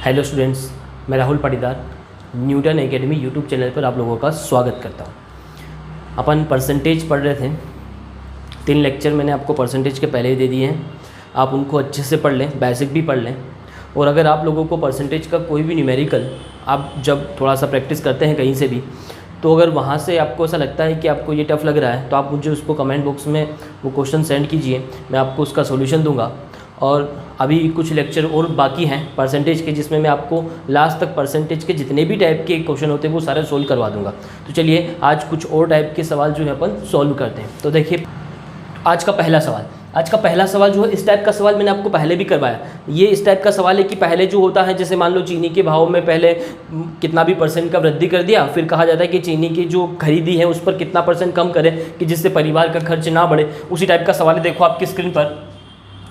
Hello students, मैं Rahul Patidar Newton academy YouTube channel पर आप लोगों का स्वागत करता हूं। अपन परसेंटेज पढ़ रहे थे, 3 लेक्चर मैंने आपको परसेंटेज के पहले ही दे दिए हैं। आप उनको अच्छे से पढ़ लें, बेसिक भी पढ़ लें। और अगर आप लोगों को परसेंटेज का कोई भी न्यूमेरिकल आप जब थोड़ा सा प्रैक्टिस करते हैं कहीं से भी, तो अगर वहाँ से आपको ऐसा लगता है कि आपको ये टफ़ लग रहा है तो आप मुझे उसको कमेंट बॉक्स में वो क्वेश्चन सेंड कीजिए, मैं आपको उसका सॉल्यूशन दूंगा। और अभी कुछ लेक्चर और बाकी हैं परसेंटेज के, जिसमें मैं आपको लास्ट तक परसेंटेज के जितने भी टाइप के क्वेश्चन होते हैं वो सारे सोल्व करवा दूंगा। तो चलिए आज कुछ और टाइप के सवाल जो है अपन सॉल्व करते हैं। तो देखिए आज का पहला सवाल जो है, इस टाइप का सवाल मैंने आपको पहले भी करवाया। ये इस टाइप का सवाल है कि पहले जो होता है, जैसे मान लो चीनी के भाव में पहले कितना भी परसेंट का वृद्धि कर दिया, फिर कहा जाता है कि चीनी की जो खरीदी है उस पर कितना परसेंट कम करें कि जिससे परिवार का खर्च ना बढ़े। उसी टाइप का सवाल है, देखो आपकी स्क्रीन पर।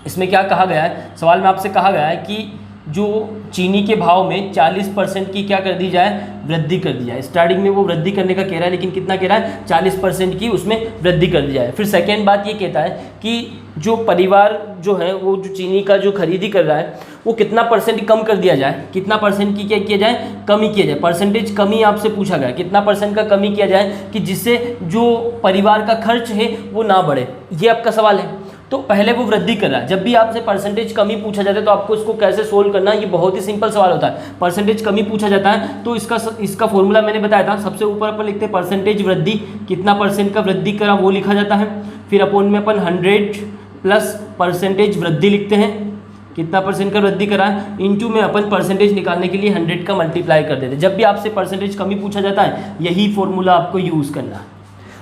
इसमें क्या कहा गया है, सवाल में आपसे कहा गया है कि जो चीनी के भाव में 40% की क्या कर दी जाए, वृद्धि कर दी जाए। स्टार्टिंग में वो वृद्धि करने का कह रहा है, लेकिन कितना कह रहा है, 40% की उसमें वृद्धि कर दी जाए। फिर सेकेंड बात ये कहता है कि जो परिवार जो है वो जो चीनी का जो खरीदी कर रहा है वो कितना परसेंट कम कर दिया जाए, कितना परसेंट की क्या किया जाए, कमी किया जाए। परसेंटेज कमी आपसे पूछा गया, कितना परसेंट का कमी किया जाए कि जिससे जो परिवार का खर्च है वो ना बढ़े। ये आपका सवाल है। तो पहले वो वृद्धि कर रहा है। जब भी आपसे परसेंटेज कमी पूछा जाता है तो आपको इसको कैसे सोल्व करना है, ये बहुत ही सिंपल सवाल होता है। परसेंटेज कमी पूछा जाता है तो इसका फॉर्मूला मैंने बताया था। सबसे ऊपर अपन लिखते हैं परसेंटेज वृद्धि, कितना परसेंट का वृद्धि करा वो लिखा जाता है। फिर अपोन में अपन 100 प्लस परसेंटेज वृद्धि लिखते हैं, कितना परसेंट का वृद्धि करा है, इंटू में अपन परसेंटेज निकालने के लिए 100 का मल्टीप्लाई कर देते हैं। जब भी आपसे परसेंटेज कमी पूछा जाता है यही फॉर्मूला आपको यूज़ करना है।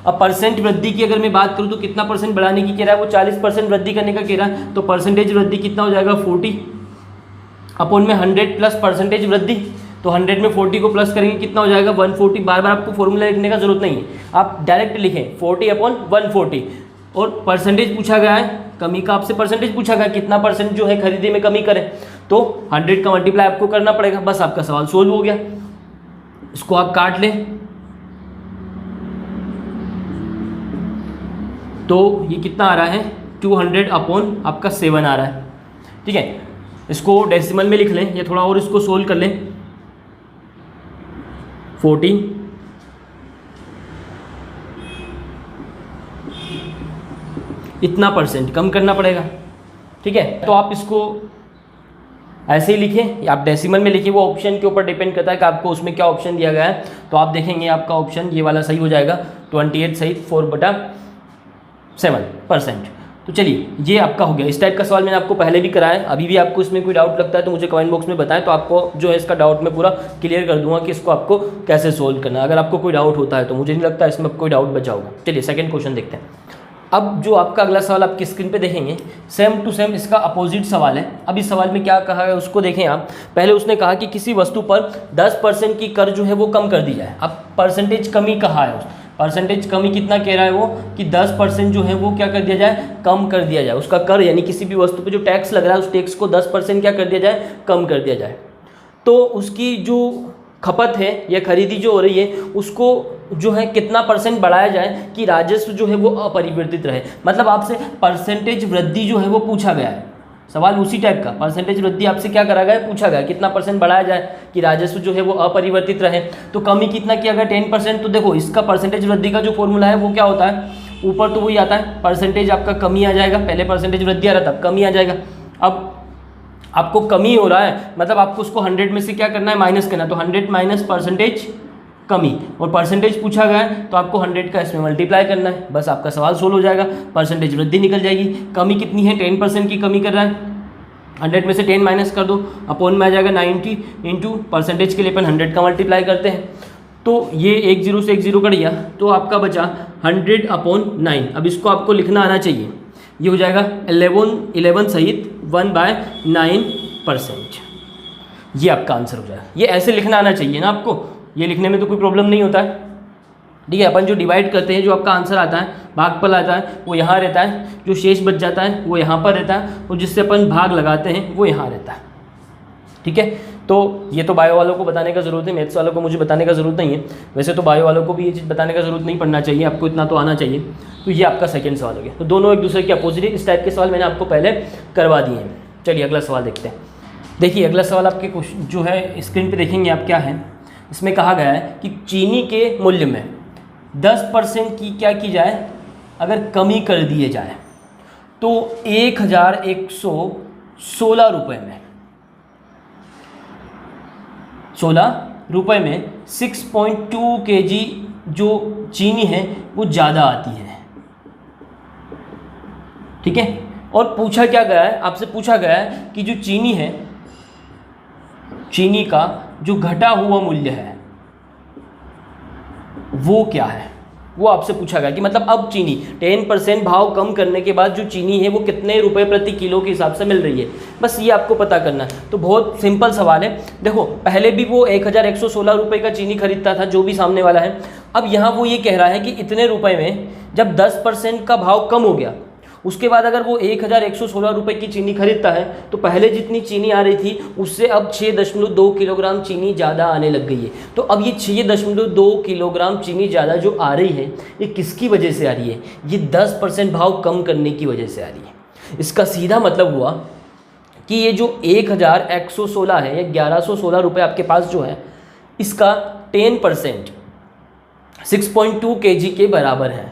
अब परसेंट वृद्धि की अगर मैं बात करूं तो कितना परसेंट बढ़ाने की कह रहा है, वो 40% वृद्धि करने का कह रहा है। तो परसेंटेज वृद्धि कितना हो जाएगा, 40 अपोन में 100 प्लस परसेंटेज वृद्धि। तो 100 में 40 को प्लस करेंगे कितना हो जाएगा, 140। बार बार आपको फॉर्मूला लिखने का जरूरत नहीं है, आप डायरेक्ट लिखें 40 अपॉन 140। और परसेंटेज पूछा गया है कमी का, आपसे परसेंटेज पूछा गया कितना परसेंट जो है खरीदी में कमी करें, तो 100 का मल्टीप्लाई आपको करना पड़ेगा। बस आपका सवाल सोल्व हो गया। इसको आप काट लें तो ये कितना आ रहा है, 200 अपॉन आपका 7 आ रहा है। ठीक है, इसको डेसिमल में लिख लें या थोड़ा और इसको सोल्व कर लें। 40 इतना परसेंट कम करना पड़ेगा। ठीक है, तो आप इसको ऐसे ही लिखें या आप डेसिमल में लिखिए, वो ऑप्शन के ऊपर डिपेंड करता है कि आपको उसमें क्या ऑप्शन दिया गया है। तो आप देखेंगे आपका ऑप्शन ये वाला सही हो जाएगा, 28 सहित 4/7%। तो चलिए ये आपका हो गया। इस टाइप का सवाल मैंने आपको पहले भी कराया है। अभी भी आपको इसमें कोई डाउट लगता है तो मुझे कमेंट बॉक्स में बताएं, तो आपको जो है इसका डाउट मैं पूरा क्लियर कर दूंगा कि इसको आपको कैसे सोल्व करना है। अगर आपको कोई डाउट होता है तो मुझे नहीं लगता इसमें कोई डाउट बचा होगा। चलिए सेकंड क्वेश्चन देखते हैं। अब जो आपका अगला सवाल आपकी स्क्रीन पे देखेंगे, सेम टू सेम इसका अपोजिट सवाल है। अब इस सवाल में क्या कहा है उसको देखें आप। पहले उसने कहा कि किसी वस्तु पर 10% की कर जो है वो कम कर दी जाए। अब परसेंटेज कमी कहा है, परसेंटेज कमी कितना कह रहा है वो कि 10% जो है वो क्या कर दिया जाए, कम कर दिया जाए। उसका कर यानी किसी भी वस्तु पे जो टैक्स लग रहा है उस टैक्स को 10% क्या कर दिया जाए, कम कर दिया जाए। तो उसकी जो खपत है या खरीदी जो हो रही है उसको जो है कितना परसेंट बढ़ाया जाए कि राजस्व जो है वो अपरिवर्तित रहे। मतलब आपसे परसेंटेज वृद्धि जो है वो पूछा गया है। सवाल उसी टाइप का, परसेंटेज वृद्धि आपसे क्या करा गया है, पूछा गया कितना परसेंट बढ़ाया जाए कि राजस्व जो है वो अपरिवर्तित रहे। तो कमी कितना किया गया, 10%। तो देखो इसका परसेंटेज वृद्धि का जो फॉर्मूला है वो क्या होता है, ऊपर तो वही आता है, परसेंटेज आपका कमी आ जाएगा। पहले परसेंटेज वृद्धि आ रहा था, कमी आ जाएगा। अब आपको कमी हो रहा है मतलब आपको उसको 100 में से क्या करना है, माइनस करना है। तो 100 माइनस परसेंटेज कमी, और परसेंटेज पूछा गया है तो आपको 100 का इसमें मल्टीप्लाई करना है। बस आपका सवाल सोल्व हो जाएगा, परसेंटेज वृद्धि निकल जाएगी। कमी कितनी है, 10% की कमी कर रहा है, 100 में से 10 माइनस कर दो, अपोन में आ जाएगा 90 इंटू परसेंटेज के लिए अपन 100 का मल्टीप्लाई करते हैं। तो ये 1 0 से 1 0 कट गया तो आपका बचा 100 अपॉन 9। अब इसको आपको लिखना आना चाहिए, ये हो जाएगा 11 सहित 1/9%। ये आपका आंसर हो जाएगा। ये ऐसे लिखना आना चाहिए ना आपको, ये लिखने में तो कोई प्रॉब्लम नहीं होता है। ठीक है, अपन जो डिवाइड करते हैं, जो आपका आंसर आता है, भागफल आता है, वो यहाँ रहता है, जो शेष बच जाता है वो यहाँ पर रहता है, और जिससे अपन भाग लगाते हैं वो यहाँ रहता है। ठीक है, तो ये तो बायो वालों को बताने का ज़रूरत है, मैथ्स वालों को मुझे बताने का ज़रूरत नहीं है। वैसे तो बायो वालों को भी ये चीज़ बताने का ज़रूरत नहीं पड़ना चाहिए, आपको इतना तो आना चाहिए। तो ये आपका सेकंड सवाल हो गया। तो दोनों एक दूसरे के अपोजिट, इस टाइप के सवाल मैंने आपको पहले करवा दिए हैं। चलिए अगला सवाल देखते हैं। देखिए अगला सवाल आपके क्वेश्चन जो है स्क्रीन पे देखेंगे आप, क्या है इसमें कहा गया है कि चीनी के मूल्य में 10% की क्या की जाए, अगर कमी कर दिए जाए तो 1116 रुपये में 6.2 kg जो चीनी है वो ज़्यादा आती है। ठीक है, और पूछा क्या गया है, आपसे पूछा गया है कि जो चीनी है, चीनी का जो घटा हुआ मूल्य है वो क्या है, वो आपसे पूछा गया कि मतलब अब चीनी 10% भाव कम करने के बाद जो चीनी है वो कितने रुपए प्रति किलो के हिसाब से मिल रही है, बस ये आपको पता करना है। तो बहुत सिंपल सवाल है। देखो पहले भी वो 1116 रुपये का चीनी खरीदता था जो भी सामने वाला है, अब यहाँ वो ये कह रहा है कि इतने रुपए में जब 10% का भाव कम हो गया उसके बाद अगर वो 1116 रुपये की चीनी खरीदता है तो पहले जितनी चीनी आ रही थी उससे अब 6.2 किलोग्राम चीनी ज़्यादा आने लग गई है। तो अब ये 6.2 किलोग्राम चीनी ज़्यादा जो आ रही है ये किसकी वजह से आ रही है, ये 10% भाव कम करने की वजह से आ रही है। इसका सीधा मतलब हुआ कि ये जो 1116 है या 1116 रुपये आपके पास जो है इसका 10% 6.2 kg के बराबर है।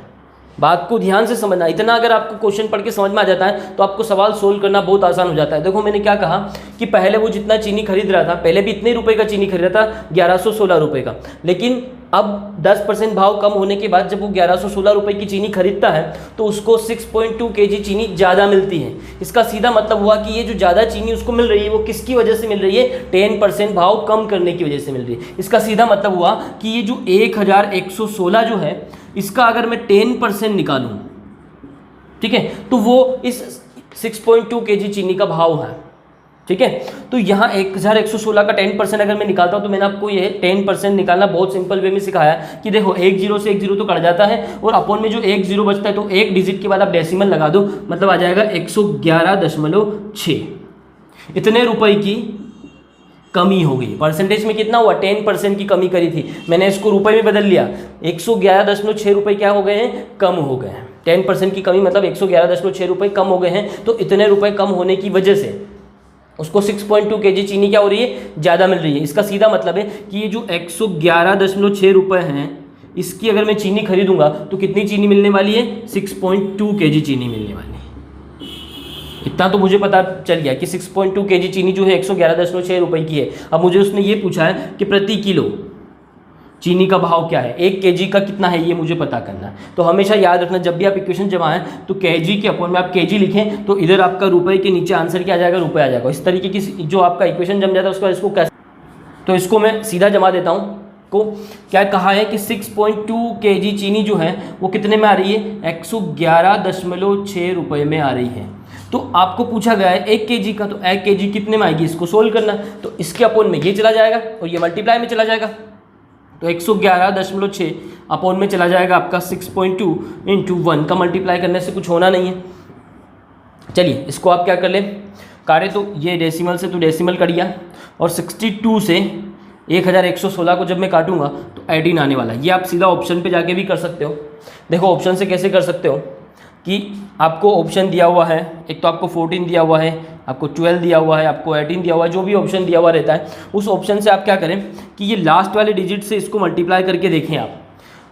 बात को ध्यान से समझना, इतना अगर आपको क्वेश्चन पढ़ के समझ में आ जाता है तो आपको सवाल सोल्व करना बहुत आसान हो जाता है। देखो मैंने क्या कहा कि पहले वो जितना चीनी खरीद रहा था, पहले भी इतने रुपए का चीनी खरीद रहा था 1116 रुपये का, लेकिन अब 10% भाव कम होने के बाद जब वो 1116 रुपये की चीनी खरीदता है तो उसको 6.2 kg चीनी ज़्यादा मिलती है। इसका सीधा मतलब हुआ कि ये जो ज़्यादा चीनी उसको मिल रही है वो किसकी वजह से मिल रही है, 10% भाव कम करने की वजह से मिल रही है। इसका सीधा मतलब हुआ कि ये जो 1116 जो है इसका अगर मैं 10% निकालूं, ठीक है, तो वो इस 6.2 kg चीनी का भाव है। ठीक है, तो यहाँ 1116 का 10% अगर मैं निकालता हूँ तो मैंने आपको ये 10% निकालना बहुत सिंपल वे में सिखाया कि देखो 1 0 से 1 0 तो कट जाता है और अपॉन में जो 1 0 बचता है तो एक डिजिट के बाद आप डेसिमल लगा दो, मतलब आ जाएगा 111.6। इतने रुपए की कमी हो गई। परसेंटेज में कितना हुआ, 10% की कमी करी थी, मैंने इसको रुपए में बदल लिया, 111.6 रुपये क्या हो गए हैं, कम हो गए हैं। 10% की कमी मतलब 111.6 रुपये कम हो गए हैं। तो इतने रुपए कम होने की वजह से उसको 6.2 kg चीनी क्या हो रही है, ज़्यादा मिल रही है। इसका सीधा मतलब है कि ये जो 111.6 रुपये हैं इसकी अगर मैं चीनी खरीदूंगा तो कितनी चीनी मिलने वाली है, 6.2 kg चीनी मिलने वाली है। इतना तो मुझे पता चल गया कि 6.2 kg चीनी जो है 111.6 रुपये की है। अब मुझे उसने ये पूछा है कि प्रति किलो चीनी का भाव क्या है, 1 kg का कितना है ये मुझे पता करना है। तो हमेशा याद रखना जब भी आप इक्वेशन जमाएं तो kg के अपॉन में आप kg लिखें तो इधर आपका रुपए के नीचे आंसर क्या आ जाएगा, रुपये आ जाएगा। इस तरीके की जो आपका इक्वेशन जम जाता है उसका इसको कैसे, तो इसको मैं सीधा जमा देता हूँ को क्या कहा है कि 6.2 kg चीनी जो है वो कितने में आ रही है, 111.6 रुपये में आ रही है। तो आपको पूछा गया है 1 kg का, तो 1 kg कितने में आएगी, इसको सोल्व करना। तो इसके अपॉन में ये चला जाएगा और ये मल्टीप्लाई में चला जाएगा, तो 111.6 अपॉन में चला जाएगा आपका 6.2 इंटू 1 का मल्टीप्लाई करने से कुछ होना नहीं है। चलिए इसको आप क्या कर लें, काटे तो ये डेसिमल से तो डेसिमल कट गया और 62 से 1116 को जब मैं काटूंगा तो 18 आने वाला है। ये आप सीधा ऑप्शन पे जाके भी कर सकते हो। देखो ऑप्शन से कैसे कर सकते हो कि आपको ऑप्शन दिया हुआ है, एक तो आपको 14 दिया हुआ है, आपको 12 दिया हुआ है, आपको 18 दिया हुआ है, जो भी ऑप्शन दिया हुआ रहता है उस ऑप्शन से आप क्या करें कि ये लास्ट वाले डिजिट से इसको मल्टीप्लाई करके देखें आप।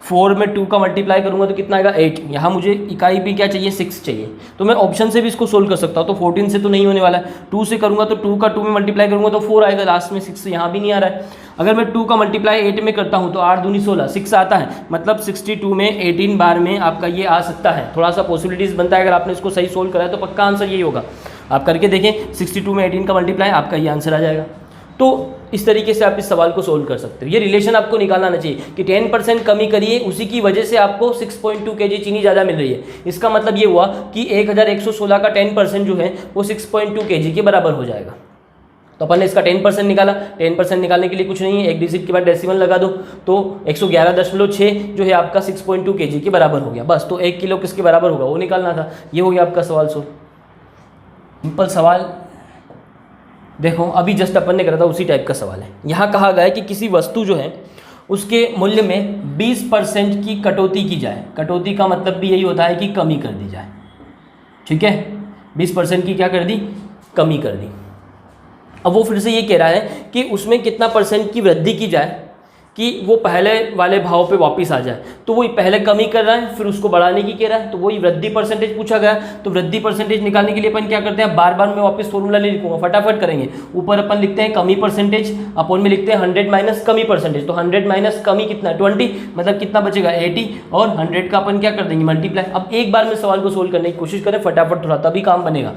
4 में 2 का मल्टीप्लाई करूंगा तो कितना आएगा, 8। यहाँ मुझे इकाई भी क्या चाहिए, 6 चाहिए, तो मैं ऑप्शन से भी इसको सोल्व कर सकता हूँ। तो 14 से तो नहीं होने वाला है, 2 से करूँगा तो 2 का 2 में मल्टीप्लाई करूँगा तो 4 आएगा, लास्ट में 6 यहाँ भी नहीं आ रहा है। अगर मैं 2 का मल्टीप्लाई 8 में करता हूँ तो 8 दूनी 16, 6 आता है, मतलब 62 में 18 बार में आपका ये आ सकता है। थोड़ा सा पॉसिबिलिटीज़ बनता है, अगर आपने इसको सही सोल्व करा है तो पक्का आंसर यही होगा। आप करके देखें, 62 में 18 का मल्टीप्लाई, आपका ये आंसर आ जाएगा। तो इस तरीके से आप इस सवाल को सोल्व कर सकते हो। ये रिलेशन आपको निकालना आना चाहिए कि 10% कमी करिए, उसी की वजह से आपको 6.2 kg चीनी ज़्यादा मिल रही है। इसका मतलब ये हुआ कि 1116 का 10% जो है वो 6.2 kg के बराबर हो जाएगा। तो अपन ने इसका 10% निकाला। 10% निकालने के लिए कुछ नहीं है, एक डिजिट के बाद डेसिमल लगा दो, तो 111.6 जो है आपका 6.2 kg के बराबर हो गया। बस, तो 1 किलो किसके बराबर होगा वो निकालना था। ये हो गया आपका सवाल सोल्व। सिंपल सवाल। देखो अभी जस्ट अपन ने करा था उसी टाइप का सवाल है। यहाँ कहा गया है कि किसी वस्तु जो है उसके मूल्य में 20% की कटौती की जाए। कटौती का मतलब भी यही होता है कि कमी कर दी जाए। ठीक है, 20% की क्या कर दी, कमी कर दी। अब वो फिर से ये कह रहा है कि उसमें कितना % की वृद्धि की जाए कि वो पहले वाले भाव पे वापस आ जाए। तो वही पहले कमी कर रहा है, फिर उसको बढ़ाने की कह रहा है, तो वही वृद्धि % पूछा गया। तो वृद्धि % निकालने के लिए अपन क्या करते हैं, बार बार मैं वापस फॉर्मूला नहीं लिखूंगा, फटाफट करेंगे। ऊपर अपन लिखते हैं कमी %, अपन में लिखते हैं 100 माइनस कमी %। तो 100 माइनस कमी कितना 20, मतलब कितना बचेगा 80, और 100 का अपन क्या कर देंगे मल्टीप्लाई। अब एक बार में सवाल को सोल्व करने की कोशिश करें फटाफट, थोड़ा तभी काम बनेगा।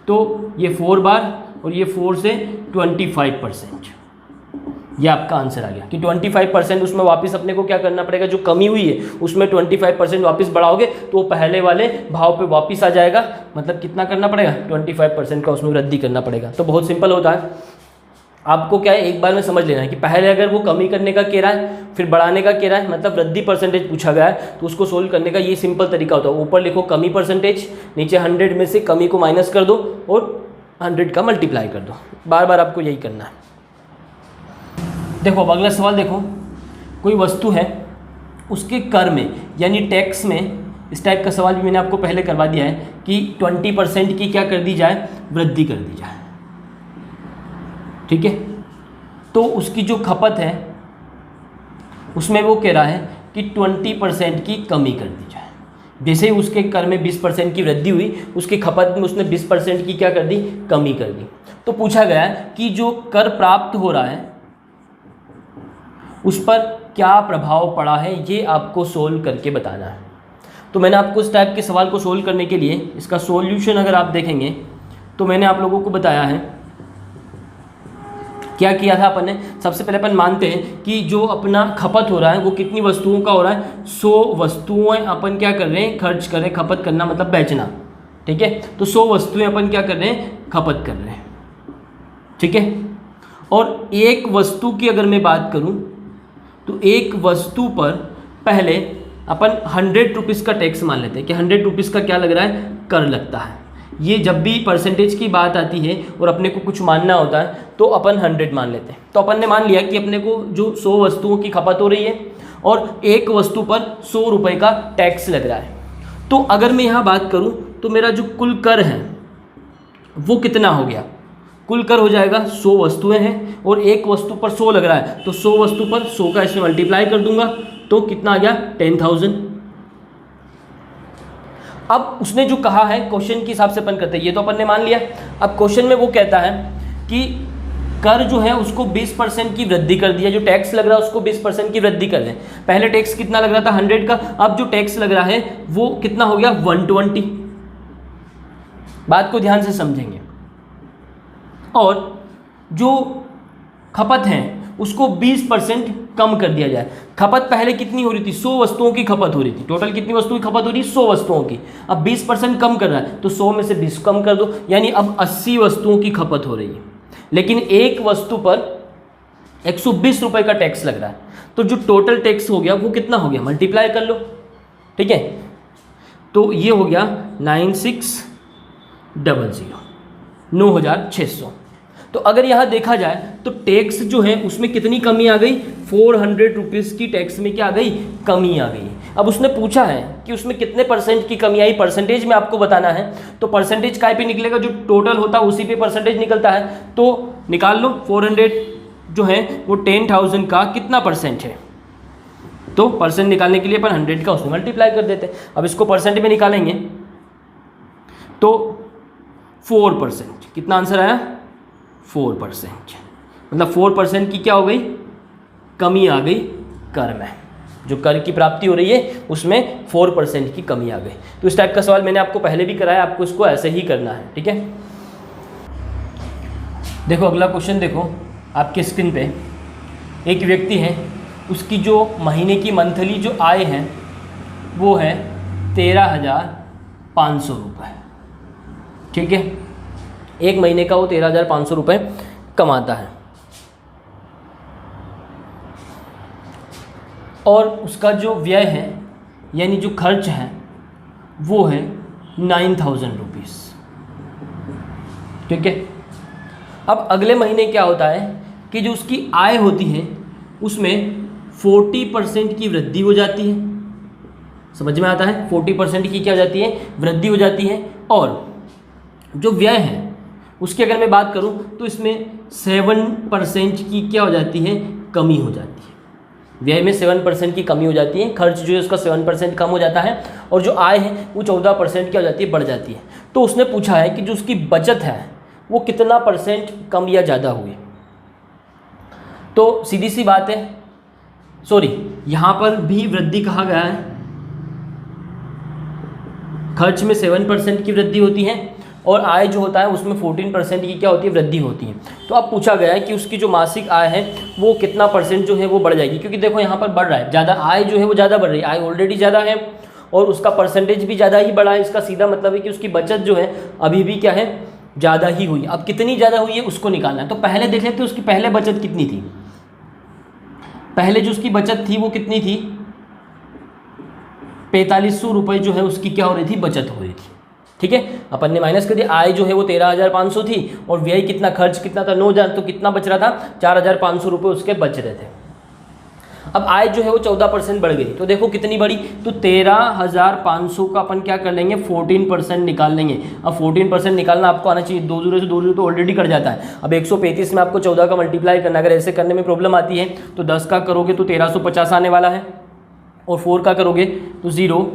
तो ये 4 बार और ये 4 से 25%, ये आपका आंसर आ गया कि 25% उसमें वापस अपने को क्या करना पड़ेगा, जो कमी हुई है उसमें 25% वापस बढ़ाओगे तो वो पहले वाले भाव पे वापस आ जाएगा। मतलब कितना करना पड़ेगा, 25% का उसमें वृद्धि करना पड़ेगा। तो बहुत सिंपल होता है, आपको क्या है एक बार में समझ लेना है कि पहले अगर वो कमी करने का कह रहा है फिर बढ़ाने का कह रहा है, मतलब वृद्धि % पूछा गया है, तो उसको सोल्व करने का ये सिंपल तरीका होता है। ऊपर लिखो कमी %, नीचे 100 में से कमी को माइनस कर दो और 100 का मल्टीप्लाई कर दो। बार बार आपको यही करना है। देखो अब अगला सवाल देखो, कोई वस्तु है उसके कर में यानी टैक्स में, इस टाइप का सवाल भी मैंने आपको पहले करवा दिया है कि 20% की क्या कर दी जाए, वृद्धि कर दी जाए। ठीक है, तो उसकी जो खपत है उसमें वो कह रहा है कि 20% की कमी कर दी जाए। जैसे ही उसके कर में 20% की वृद्धि हुई, उसकी खपत में उसने 20% की क्या कर दी, कमी कर दी। तो पूछा गया कि जो कर प्राप्त हो रहा है उस पर क्या प्रभाव पड़ा है, ये आपको सोल्व करके बताना है। तो मैंने आपको इस टाइप के सवाल को सोल्व करने के लिए इसका सॉल्यूशन अगर आप देखेंगे तो मैंने आप लोगों को बताया है क्या किया था अपन ने। सबसे पहले अपन मानते हैं कि जो अपना खपत हो रहा है वो कितनी वस्तुओं का हो रहा है, 100 वस्तुएं अपन क्या कर रहे हैं, खर्च कर रहे हैं। खपत करना मतलब बेचना, ठीक है। तो 100 वस्तुएं अपन क्या कर रहे हैं, खपत कर रहे हैं, ठीक है। और एक वस्तु की अगर मैं बात करूं तो एक वस्तु पर पहले अपन 100 रुपीज़ का टैक्स मान लेते हैं कि 100 रुपीज़ का क्या लग रहा है, कर लगता है। ये जब भी परसेंटेज की बात आती है और अपने को कुछ मानना होता है तो अपन 100 मान लेते हैं। तो अपन ने मान लिया कि अपने को जो 100 वस्तुओं की खपत हो रही है और एक वस्तु पर 100 रुपये का टैक्स लग रहा है। तो अगर मैं यहाँ बात करूँ तो मेरा जो कुल कर है वो कितना हो गया, कुल कर हो जाएगा 100 वस्तुएं हैं और एक वस्तु पर 100 लग रहा है, तो 100 वस्तु पर 100 का इसमें मल्टीप्लाई कर दूंगा तो कितना आ गया, 10,000। अब उसने जो कहा है क्वेश्चन के हिसाब से अपन करते हैं, ये तो अपन ने मान लिया। अब क्वेश्चन में वो कहता है कि कर जो है उसको 20% की वृद्धि कर दिया, जो टैक्स लग रहा है उसको 20% की वृद्धि कर दें। पहले टैक्स कितना लग रहा था 100 का, अब जो टैक्स लग रहा है वो कितना हो गया 120। बात को ध्यान से समझेंगे। और जो खपत है उसको 20% कम कर दिया जाए। खपत पहले कितनी हो रही थी, 100 वस्तुओं की खपत हो रही थी। टोटल कितनी वस्तुओं की खपत हो रही है, 100 वस्तुओं की। अब 20% कम कर रहा है तो 100 में से 20 कम कर दो, यानी अब 80 वस्तुओं की खपत हो रही है। लेकिन एक वस्तु पर 120 रुपये का टैक्स लग रहा है, तो जो टोटल टैक्स हो गया वो कितना हो गया, मल्टीप्लाई कर लो, ठीक है। तो ये हो गया 9600, 9600। तो अगर यहाँ देखा जाए तो टैक्स जो है उसमें कितनी कमी आ गई, 400 रुपीज़ की टैक्स में क्या आ गई, कमी आ गई। अब उसने पूछा है कि उसमें कितने % की कमी आई, परसेंटेज में आपको बताना है। तो परसेंटेज काय पे निकलेगा, जो टोटल होता है उसी पे परसेंटेज निकलता है। तो निकाल लो 400 जो है वो 10,000 का कितना % है। तो परसेंट निकालने के लिए अपन 100 का उसमें मल्टीप्लाई कर देते हैं। अब इसको परसेंट में निकालेंगे तो 4%, कितना आंसर आया 4%, मतलब 4% की क्या हो गई, कमी आ गई कर में। जो कर की प्राप्ति हो रही है उसमें 4% की कमी आ गई। तो इस टाइप का सवाल मैंने आपको पहले भी कराया, आपको इसको ऐसे ही करना है, ठीक है। देखो अगला क्वेश्चन, देखो आपके स्क्रीन पे एक व्यक्ति है, उसकी जो महीने की मंथली जो आय है वो है 13,500 रुपये, ठीक है। एक महीने का वो 13,500 रुपये कमाता है और उसका जो व्यय है यानी जो खर्च है वो है 9,000 रुपीज़, ठीक है। अब अगले महीने क्या होता है कि जो उसकी आय होती है उसमें 40% की वृद्धि हो जाती है। समझ में आता है, 40% की क्या हो जाती है, वृद्धि हो जाती है। और जो व्यय है उसकी अगर मैं बात करूं तो इसमें 7% की क्या हो जाती है, कमी हो जाती है। व्यय में 7% की कमी हो जाती है, खर्च जो है उसका 7% कम हो जाता है और जो आय है वो 14% क्या हो जाती है, बढ़ जाती है। तो उसने पूछा है कि जो उसकी बचत है वो कितना परसेंट कम या ज़्यादा हुई। तो सीधी सी बात है, सॉरी यहाँ पर भी वृद्धि कहा गया है, खर्च में 7% की वृद्धि होती है और आय जो होता है उसमें 14% की क्या होती है, वृद्धि होती है। तो अब पूछा गया है कि उसकी जो मासिक आय है वो कितना परसेंट जो है वो बढ़ जाएगी, क्योंकि देखो यहाँ पर बढ़ रहा है, ज़्यादा आय जो है वो ज़्यादा बढ़ रही है, आय ऑलरेडी ज़्यादा है और उसका परसेंटेज भी ज़्यादा ही बढ़ा है। इसका सीधा मतलब है कि उसकी बचत जो है अभी भी क्या है, ज़्यादा ही हुई। अब कितनी ज़्यादा हुई है उसको निकालना है। तो पहले देख लेते हैं उसकी पहले बचत कितनी थी। पहले जो उसकी बचत थी वो कितनी थी, 4500 रुपये जो है उसकी क्या हो रही थी, बचत हो रही थी। ठीक है, अपन ने माइनस कर दिया, आय जो है वो 13,500 थी और व्यय कितना, खर्च कितना था, 9,000, तो कितना बच रहा था, 4,500 रुपये उसके बच रहे थे। अब आय जो है वो 14% बढ़ गई, तो देखो कितनी बढ़ी, तो 13,500 का अपन क्या कर लेंगे, 14% निकाल लेंगे। अब 14% निकालना आपको आना चाहिए, 2 जीरो से 2 जीरो तो ऑलरेडी कट जाता है। अब 135 में आपको 14 का मल्टीप्लाई करना, अगर ऐसे करने में प्रॉब्लम आती है तो 10 का करोगे तो 1350 आने वाला है और 4 का करोगे तो 0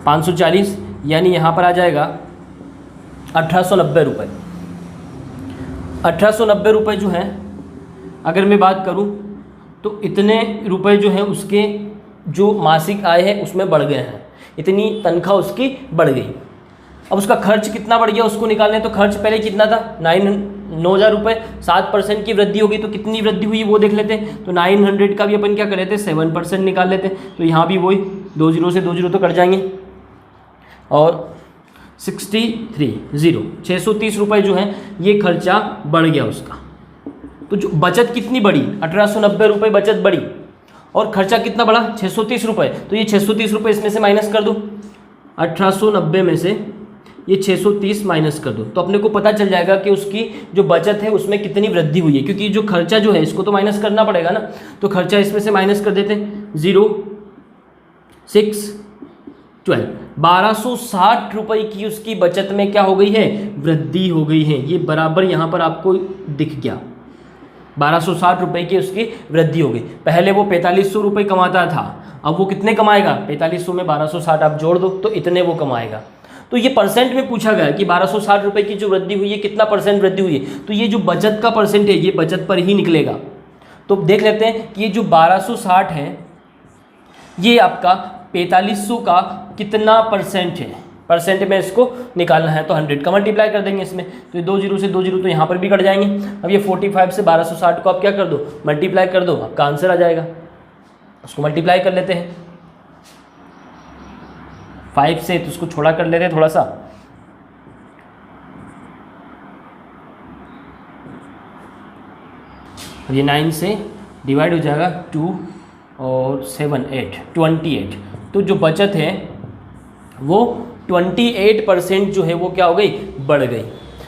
540, यानी यहाँ पर आ जाएगा 1890 रुपये। 1890 रुपये जो है अगर मैं बात करूं तो इतने रुपए जो है उसके जो मासिक आय है उसमें बढ़ गए हैं, इतनी तनख्वाह उसकी बढ़ गई। अब उसका खर्च कितना बढ़ गया उसको निकालने, तो खर्च पहले कितना था, 9,000 रुपये, 7% की वृद्धि होगी तो कितनी वृद्धि हुई वो देख लेते हैं। तो 900 का भी अपन क्या कर लेते हैं, 7% निकाल लेते हैं। तो यहाँ भी वही 2 जीरो से 2 जीरो तो कट जाएंगे और 630 रुपये जो है ये खर्चा बढ़ गया उसका। तो जो बचत कितनी बढ़ी, 1890 रुपये बचत बढ़ी और खर्चा कितना बढ़ा, 630 रुपये। तो ये 630 रुपये इसमें से माइनस कर दो, 1890 में से ये 630 माइनस कर दो, तो अपने को पता चल जाएगा कि उसकी जो बचत है उसमें कितनी वृद्धि हुई है। क्योंकि जो खर्चा जो है इसको तो माइनस करना पड़ेगा ना, तो खर्चा इसमें से माइनस कर देते हैं, 0 6 12, 1260 रुपये की उसकी बचत में क्या हो गई है, वृद्धि हो गई है। ये बराबर यहाँ पर आपको दिख गया, 1260 रुपये की उसकी वृद्धि हो गई। पहले वो 4500 रुपये कमाता था, अब वो कितने कमाएगा, 4500 में 1260 आप जोड़ दो तो इतने वो कमाएगा। तो ये परसेंट में पूछा गया कि 1260 रुपये की जो वृद्धि हुई है कितना परसेंट वृद्धि हुई है, तो ये जो बचत का परसेंट है ये बचत पर ही निकलेगा। तो देख लेते हैं कि ये जो 1260 है ये आपका 4500 का कितना परसेंट है, परसेंट में इसको निकालना है। तो 100 का मल्टीप्लाई कर देंगे इसमें, तो ये 2 जीरो से 2 जीरो तो यहाँ पर भी कट जाएंगे। अब ये 45 से 1260 को आप क्या कर दो, मल्टीप्लाई कर दो, आपका आंसर आ जाएगा। उसको मल्टीप्लाई कर लेते हैं 5 से, तो उसको छोड़ा कर लेते हैं थोड़ा सा, ये 9 से डिवाइड हो जाएगा 2 और 7 8 28। तो जो बचत है वो 28% जो है वो क्या हो गई, बढ़ गई।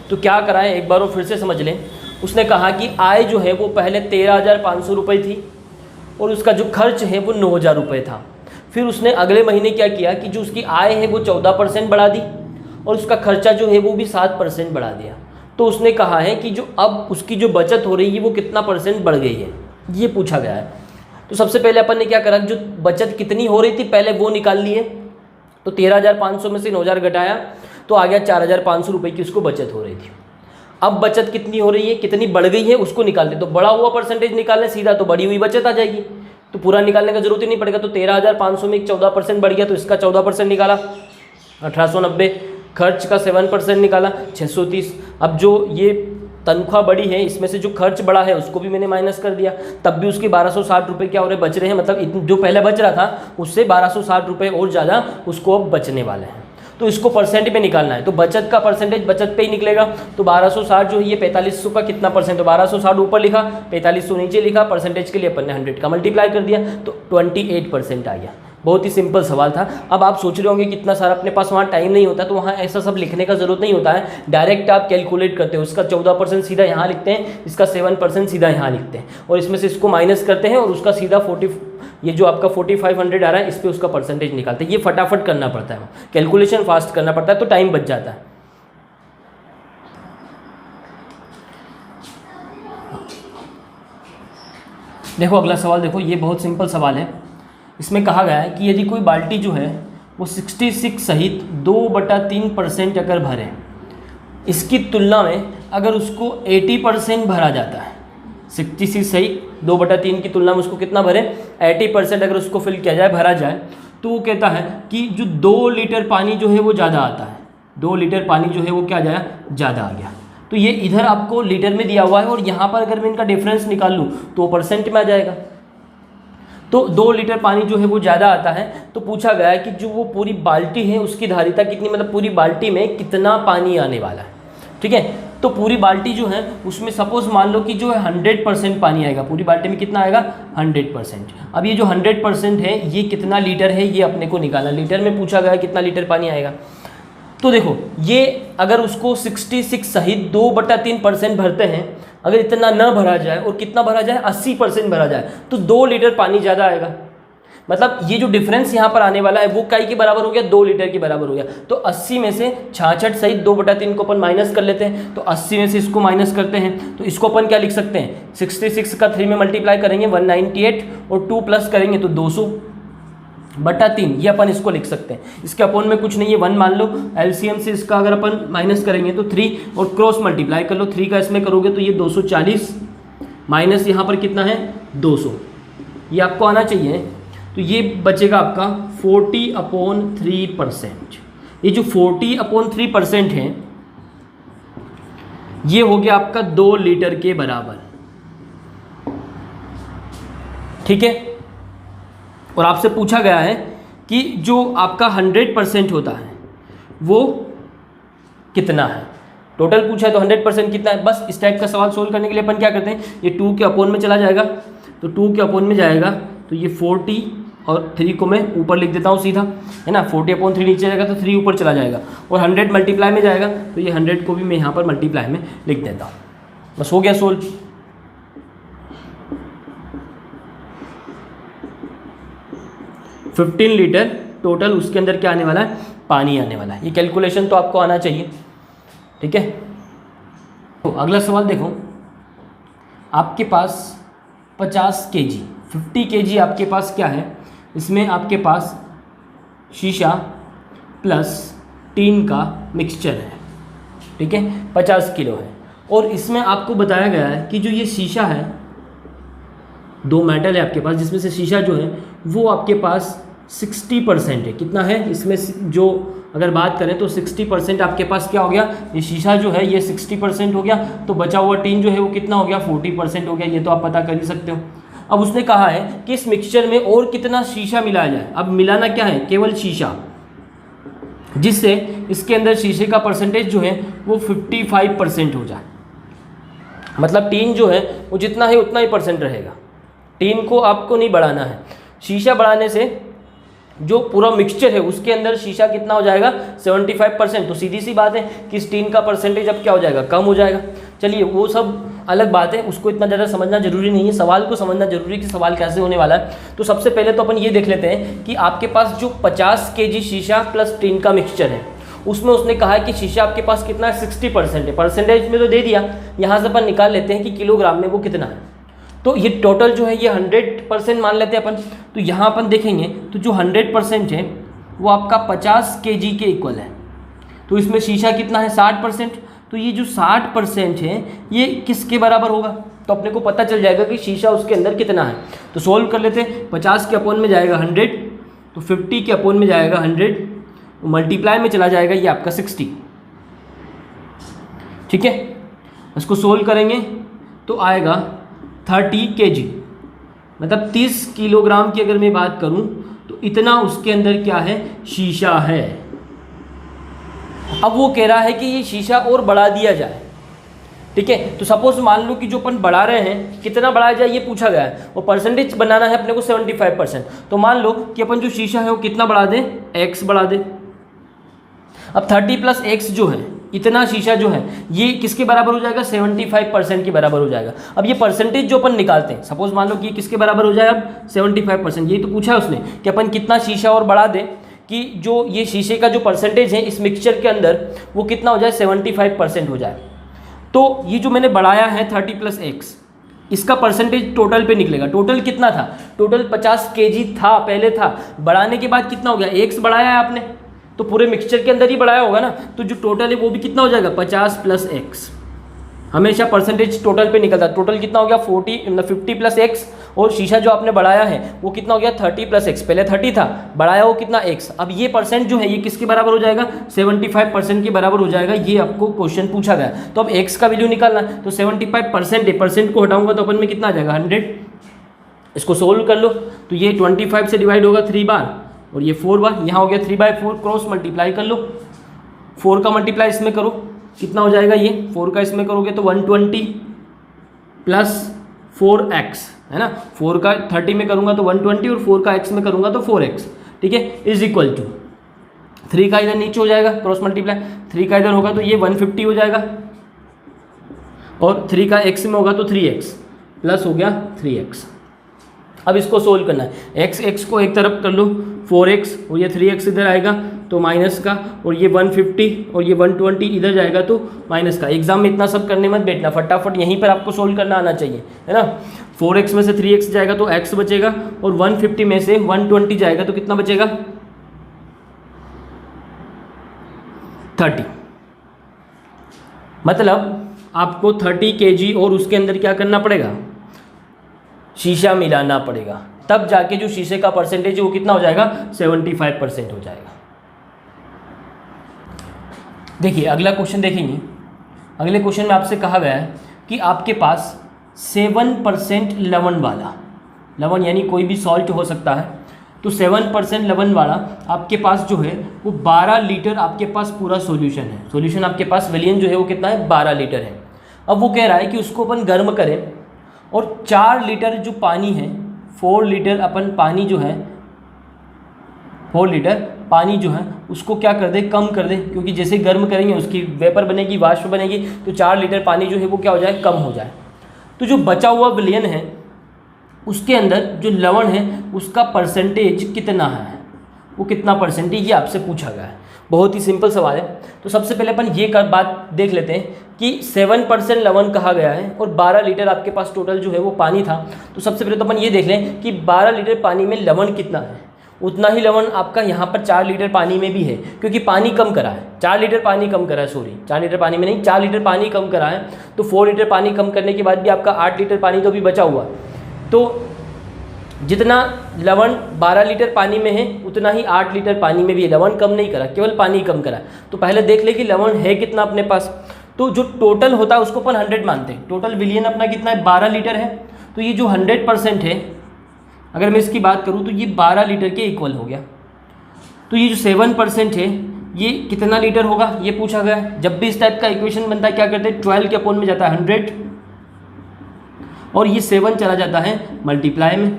तो क्या करा है एक बार वो फिर से समझ लें। उसने कहा कि आय जो है वो पहले 13,500 रुपये थी और उसका जो खर्च है वो 9,000 रुपये था। फिर उसने अगले महीने क्या किया कि जो उसकी आय है वो 14% बढ़ा दी और उसका खर्चा जो है वो भी 7% बढ़ा दिया। तो उसने कहा है कि जो अब उसकी जो बचत हो रही है वो कितना परसेंट बढ़ गई है, ये पूछा गया है। तो सबसे पहले अपन ने क्या करा, जो बचत कितनी हो रही थी पहले वो निकाल लिए। तो 13,500 में से 9,000 घटाया तो आ गया 4,500 रुपये की उसको बचत हो रही थी। अब बचत कितनी हो रही है, कितनी बढ़ गई है उसको निकालते, तो बढ़ा हुआ परसेंटेज निकालने सीधा, तो बढ़ी हुई बचत आ जाएगी, तो पूरा निकालने का जरूरत ही नहीं पड़ेगा। तो 13,500 में 14% बढ़ गया तो इसका 14% निकाला 1890, खर्च का 7% निकाला 630। अब जो ये तनख्वाह बढ़ी है इसमें से जो खर्च बढ़ा है उसको भी मैंने माइनस कर दिया, तब भी उसके 1260 रुपये क्या हो रहे बच रहे हैं, मतलब जो पहले बच रहा था उससे 1260 रुपये और ज़्यादा उसको अब बचने वाले हैं। तो इसको परसेंट में निकालना है, तो बचत का परसेंटेज बचत पे ही निकलेगा। तो 1260 जो है ये 4500 का कितना परसेंट, तो 1260 ऊपर लिखा 4500 नीचे लिखा, परसेंटेज के लिए अपन ने 100 का मल्टीप्लाई कर दिया तो 28% आ गया। बहुत ही सिंपल सवाल था। अब आप सोच रहे होंगे कि इतना सारा अपने पास वहाँ टाइम नहीं होता, तो वहाँ ऐसा सब लिखने का जरूरत नहीं होता है, डायरेक्ट आप कैलकुलेट करते हो। इसका 14% सीधा यहाँ लिखते हैं, इसका 7% सीधा यहाँ लिखते हैं और इसमें से इसको माइनस करते हैं और उसका सीधा 40, ये जो आपका 4500 आ रहा है इस पर उसका परसेंटेज निकालते हैं। ये फटाफट करना पड़ता है, कैलकुलेशन फास्ट करना पड़ता है तो टाइम बच जाता है। देखो अगला सवाल देखो, ये बहुत सिंपल सवाल है। इसमें कहा गया है कि यदि कोई बाल्टी जो है वो 66 सहित 2/3% अगर भरे, इसकी तुलना में अगर उसको 80% भरा जाता है, 66 सहित 2/3 की तुलना में उसको कितना भरे, 80% अगर उसको फिल किया जाए, भरा जाए, तो वो कहता है कि जो 2 लीटर पानी जो है वो ज़्यादा आता है, 2 लीटर पानी जो है वो क्या जाए, ज़्यादा आ गया। तो ये इधर आपको लीटर में दिया हुआ है और यहाँ पर अगर मैं इनका डिफरेंस निकाल लूँ तो परसेंट में आ जाएगा। तो 2 लीटर पानी जो है वो ज़्यादा आता है, तो पूछा गया है कि जो वो पूरी बाल्टी है उसकी धारिता कितनी, मतलब पूरी बाल्टी में कितना पानी आने वाला है। ठीक है, तो पूरी बाल्टी जो है उसमें सपोज मान लो कि जो है 100% पानी आएगा, पूरी बाल्टी में कितना आएगा, 100%। अब ये जो 100% है ये कितना लीटर है, ये अपने को निकालना, लीटर में पूछा गया कितना लीटर पानी आएगा। तो देखो ये अगर उसको 66 सहित 2/3% भरते हैं, अगर इतना न भरा जाए और कितना भरा जाए, 80% भरा जाए, तो 2 लीटर पानी ज़्यादा आएगा। मतलब ये जो डिफरेंस यहाँ पर आने वाला है वो काई के बराबर हो गया, 2 लीटर के बराबर हो गया। तो 80 में से 66 सहित 2/3 को अपन माइनस कर लेते हैं, तो 80 में से इसको माइनस करते हैं, तो इसको अपन क्या लिख सकते हैं, 66 का 3 में मल्टीप्लाई करेंगे 198 और 2 प्लस करेंगे तो 200/3, ये अपन इसको लिख सकते हैं। इसके अपोन में कुछ नहीं है, 1 मान लो, एलसीएम से इसका अगर अपन माइनस करेंगे तो 3 और क्रॉस मल्टीप्लाई कर लो, 3 का इसमें करोगे तो ये 240 माइनस यहाँ पर कितना है 200, ये आपको आना चाहिए। तो ये बचेगा आपका 40/3%। ये जो 40/3% है ये हो गया आपका 2 लीटर के बराबर। ठीक है, और आपसे पूछा गया है कि जो आपका 100% होता है वो कितना है, टोटल पूछा है तो 100% कितना है। बस इस टाइप का सवाल सोल्व करने के लिए अपन क्या करते हैं, ये 2 के अपोन में चला जाएगा, तो 2 के अपोन में जाएगा तो ये 40 और 3 को मैं ऊपर लिख देता हूँ सीधा, है ना, 40/3 नीचे जाएगा तो 3 ऊपर चला जाएगा, और 100 मल्टीप्लाई में जाएगा तो ये 100 को भी मैं यहाँ पर मल्टीप्लाई में लिख देता हूँ। बस हो गया सोल्व। $15 लीटर टोटल उसके अंदर क्या आने वाला है, पानी आने वाला है। ये कैलकुलेशन तो आपको आना चाहिए। ठीक है, तो अगला सवाल देखो, आपके पास 50 kg 50 kg आपके पास क्या है, इसमें आपके पास शीशा प्लस टीन का मिक्सचर है। ठीक है, 50 किलो है, और इसमें आपको बताया गया है कि जो ये शीशा है, 2 मेटल है आपके पास, जिसमें से शीशा जो है वो आपके पास 60% है। कितना है इसमें, जो अगर बात करें तो 60% आपके पास क्या हो गया, ये शीशा जो है ये 60% हो गया, तो बचा हुआ टीन जो है वो कितना हो गया, 40% हो गया। ये तो आप पता कर ही सकते हो। अब उसने कहा है कि इस मिक्सचर में और कितना शीशा मिलाया जाए। अब मिलाना क्या है, केवल शीशा, जिससे इसके अंदर शीशे का परसेंटेज जो है वो 55% हो जाए। मतलब टीन जो है वो जितना है उतना ही परसेंट रहेगा, टीन को आपको नहीं बढ़ाना है। शीशा बढ़ाने से जो पूरा मिक्सचर है उसके अंदर शीशा कितना हो जाएगा, 75%। तो सीधी सी बात है कि इस टीन का परसेंटेज अब क्या हो जाएगा, कम हो जाएगा। चलिए वो सब अलग बात है, उसको इतना ज़्यादा समझना जरूरी नहीं है, सवाल को समझना जरूरी है कि सवाल कैसे होने वाला है। तो सबसे पहले तो अपन ये देख लेते हैं कि आपके पास जो 50 kg शीशा प्लस टीन का मिक्सचर है, उसमें उसने कहा है कि शीशा आपके पास कितना है, 60% है। परसेंटेज में तो दे दिया, यहाँ से अपन निकाल लेते हैं कि किलोग्राम में वो कितना है। तो ये टोटल जो है ये 100% मान लेते हैं अपन। तो यहाँ अपन देखेंगे तो जो 100% है वो आपका 50 kg के इक्वल है। तो इसमें शीशा कितना है, 60%। तो ये जो 60% है ये किसके बराबर होगा, तो अपने को पता चल जाएगा कि शीशा उसके अंदर कितना है। तो सोल्व कर लेते हैं, 50 के अपोन में जाएगा 100, तो 50 के अपोन में जाएगा 100, मल्टीप्लाई में चला जाएगा ये आपका 60। ठीक है, इसको सोल्व करेंगे तो आएगा 30 kg, मतलब 30 किलोग्राम की अगर मैं बात करूं तो इतना उसके अंदर क्या है, शीशा है। अब वो कह रहा है कि ये शीशा और बढ़ा दिया जाए। ठीक है, तो सपोज मान लो कि जो अपन बढ़ा रहे हैं कितना बढ़ाया जाए ये पूछा गया है, और परसेंटेज बनाना है अपने को 75%। तो मान लो कि अपन जो शीशा है वो कितना बढ़ा दें, x बढ़ा दें। अब 30 + x जो है, इतना शीशा जो है ये किसके बराबर हो जाएगा, 75% के बराबर हो जाएगा। अब ये परसेंटेज जो अपन निकालते हैं, सपोज मान लो कि ये किसके बराबर हो जाए, अब 75%। यही तो पूछा है उसने कि अपन कितना शीशा और बढ़ा दें कि जो ये शीशे का जो परसेंटेज है इस मिक्सचर के अंदर वो कितना हो जाए, 75% हो जाए। तो ये जो मैंने बढ़ाया है 30 + x, इसका परसेंटेज टोटल पे निकलेगा। टोटल कितना था, टोटल 50 kg था पहले था, बढ़ाने के बाद कितना हो गया, x बढ़ाया है आपने, तो पूरे मिक्सचर के अंदर ही बढ़ाया होगा ना, तो जो टोटल है वो भी कितना हो जाएगा 50 + x। हमेशा परसेंटेज टोटल पे निकलता है। टोटल कितना हो गया 50 + x, और शीशा जो आपने बढ़ाया है वो कितना हो गया 30 + x। पहले 30 था, बढ़ाया हो कितना x। अब ये परसेंट जो है ये किसके बराबर हो जाएगा, 75% के बराबर हो जाएगा। ये आपको क्वेश्चन पूछा गया, तो अब x का वैल्यू निकालना है, तो 75% है, परसेंट को हटाऊंगा तो अपन में कितना आ जाएगा 100। इसको सोल्व कर लो, तो ये 25 से डिवाइड होगा 3 बार, और ये 4 बार, यहाँ हो गया 3/4, क्रॉस मल्टीप्लाई कर लो, 4 का मल्टीप्लाई इसमें करो, कितना हो जाएगा ये 4 का इसमें करोगे तो 120 + 4x है ना, 4 का 30 में करूँगा तो 120 और 4 का x में करूँगा तो 4x, ठीक है, इज इक्वल टू 3 का इधर नीचे हो जाएगा क्रॉस मल्टीप्लाई, 3 का इधर होगा तो ये 150 हो जाएगा, और 3 का x में होगा तो 3x प्लस हो गया 3x। अब इसको सोल्व करना है, x को एक तरफ कर लो, 4x और ये 3x इधर आएगा तो माइनस का, और ये 150 और ये 120 इधर जाएगा तो माइनस का। एग्जाम में इतना सब करने मत बैठना, फटाफट यहीं पर आपको सोल्व करना आना चाहिए, है ना। 4x में से 3x जाएगा तो x बचेगा, और 150 में से 120 जाएगा तो कितना बचेगा 30। मतलब आपको 30 kg और उसके अंदर क्या करना पड़ेगा, शीशा मिलाना पड़ेगा, तब जाके जो शीशे का परसेंटेज है वो कितना हो जाएगा 75% हो जाएगा। देखिए अगला क्वेश्चन देखेंगे। अगले क्वेश्चन में आपसे कहा गया है कि आपके पास 7% लवण वाला, लवण यानी कोई भी सॉल्ट हो सकता है, तो 7% लवण वाला आपके पास जो है वो 12 लीटर आपके पास पूरा सॉल्यूशन है। सॉल्यूशन आपके पास विलियन जो है वो कितना है 12 लीटर है। अब वो कह रहा है कि उसको अपन गर्म करें, और 4 लीटर जो पानी है, 4 लीटर अपन पानी जो है, 4 लीटर पानी जो है उसको क्या कर दे, कम कर दे, क्योंकि जैसे गर्म करेंगे उसकी वेपर बनेगी, वाष्प बनेगी, तो 4 लीटर पानी जो है वो क्या हो जाए, कम हो जाए। तो जो बचा हुआ विलयन है उसके अंदर जो लवण है उसका परसेंटेज कितना है, वो कितना परसेंटेज, ये आपसे पूछा गया है। बहुत ही सिंपल सवाल है। तो सबसे पहले अपन ये बात देख लेते हैं कि 7% लवण कहा गया है और 12 लीटर आपके पास टोटल जो है वो पानी था। तो सबसे पहले तो अपन ये देख लें कि 12 लीटर पानी में लवण कितना है। उतना ही लवण आपका यहाँ पर 4 लीटर पानी में भी है, क्योंकि पानी कम करा है, 4 लीटर पानी कम करा है, सॉरी 4 लीटर पानी में नहीं, 4 लीटर पानी कम करा है। तो 4 लीटर पानी कम करने के बाद भी आपका 8 लीटर पानी तो भी बचा हुआ। तो जितना लवण 12 लीटर पानी में है उतना ही 8 लीटर पानी में भी है। लवण कम नहीं करा, केवल पानी कम करा। तो पहले देख ले कि लवण है कितना अपने पास। तो जो टोटल होता है उसको अपन 100 मानते हैं। टोटल विलियन अपना कितना है 12 लीटर है। तो ये जो 100% है, अगर मैं इसकी बात करूँ तो ये 12 लीटर के इक्वल हो गया। तो ये जो 7% है ये कितना लीटर होगा ये पूछा गया है। जब भी इस टाइप का इक्वेशन बनता है क्या करते हैं, 12 के अपॉन में जाता है 100 और ये 7 चला जाता है मल्टीप्लाई में,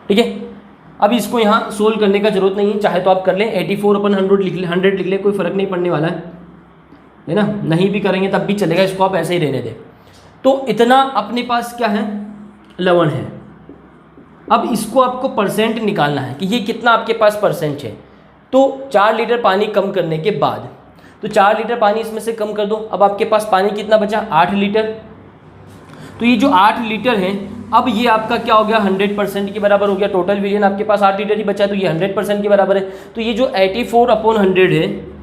ठीक है। अब इसको यहाँ सोल्व करने का जरूरत नहीं है, चाहे तो आप कर लें 84/100 लिख लें, 100 लिख लें, कोई फ़र्क नहीं पड़ने वाला है ना। नहीं भी करेंगे तब भी चलेगा, इसको आप ऐसे ही रहने दें। तो इतना अपने पास क्या है, लवण है। अब इसको आपको परसेंट निकालना है कि ये कितना आपके पास परसेंट है। तो 4 लीटर पानी कम करने के बाद, तो 4 लीटर पानी इसमें से कम कर दो। अब आपके पास पानी कितना बचा, 8 लीटर। तो ये जो 8 लीटर है, अब ये आपका क्या हो गया 100% के बराबर हो गया। टोटल विलियन आपके पास 8 लीटर ही बचा, तो ये 100% के बराबर है। तो ये जो 84/100 है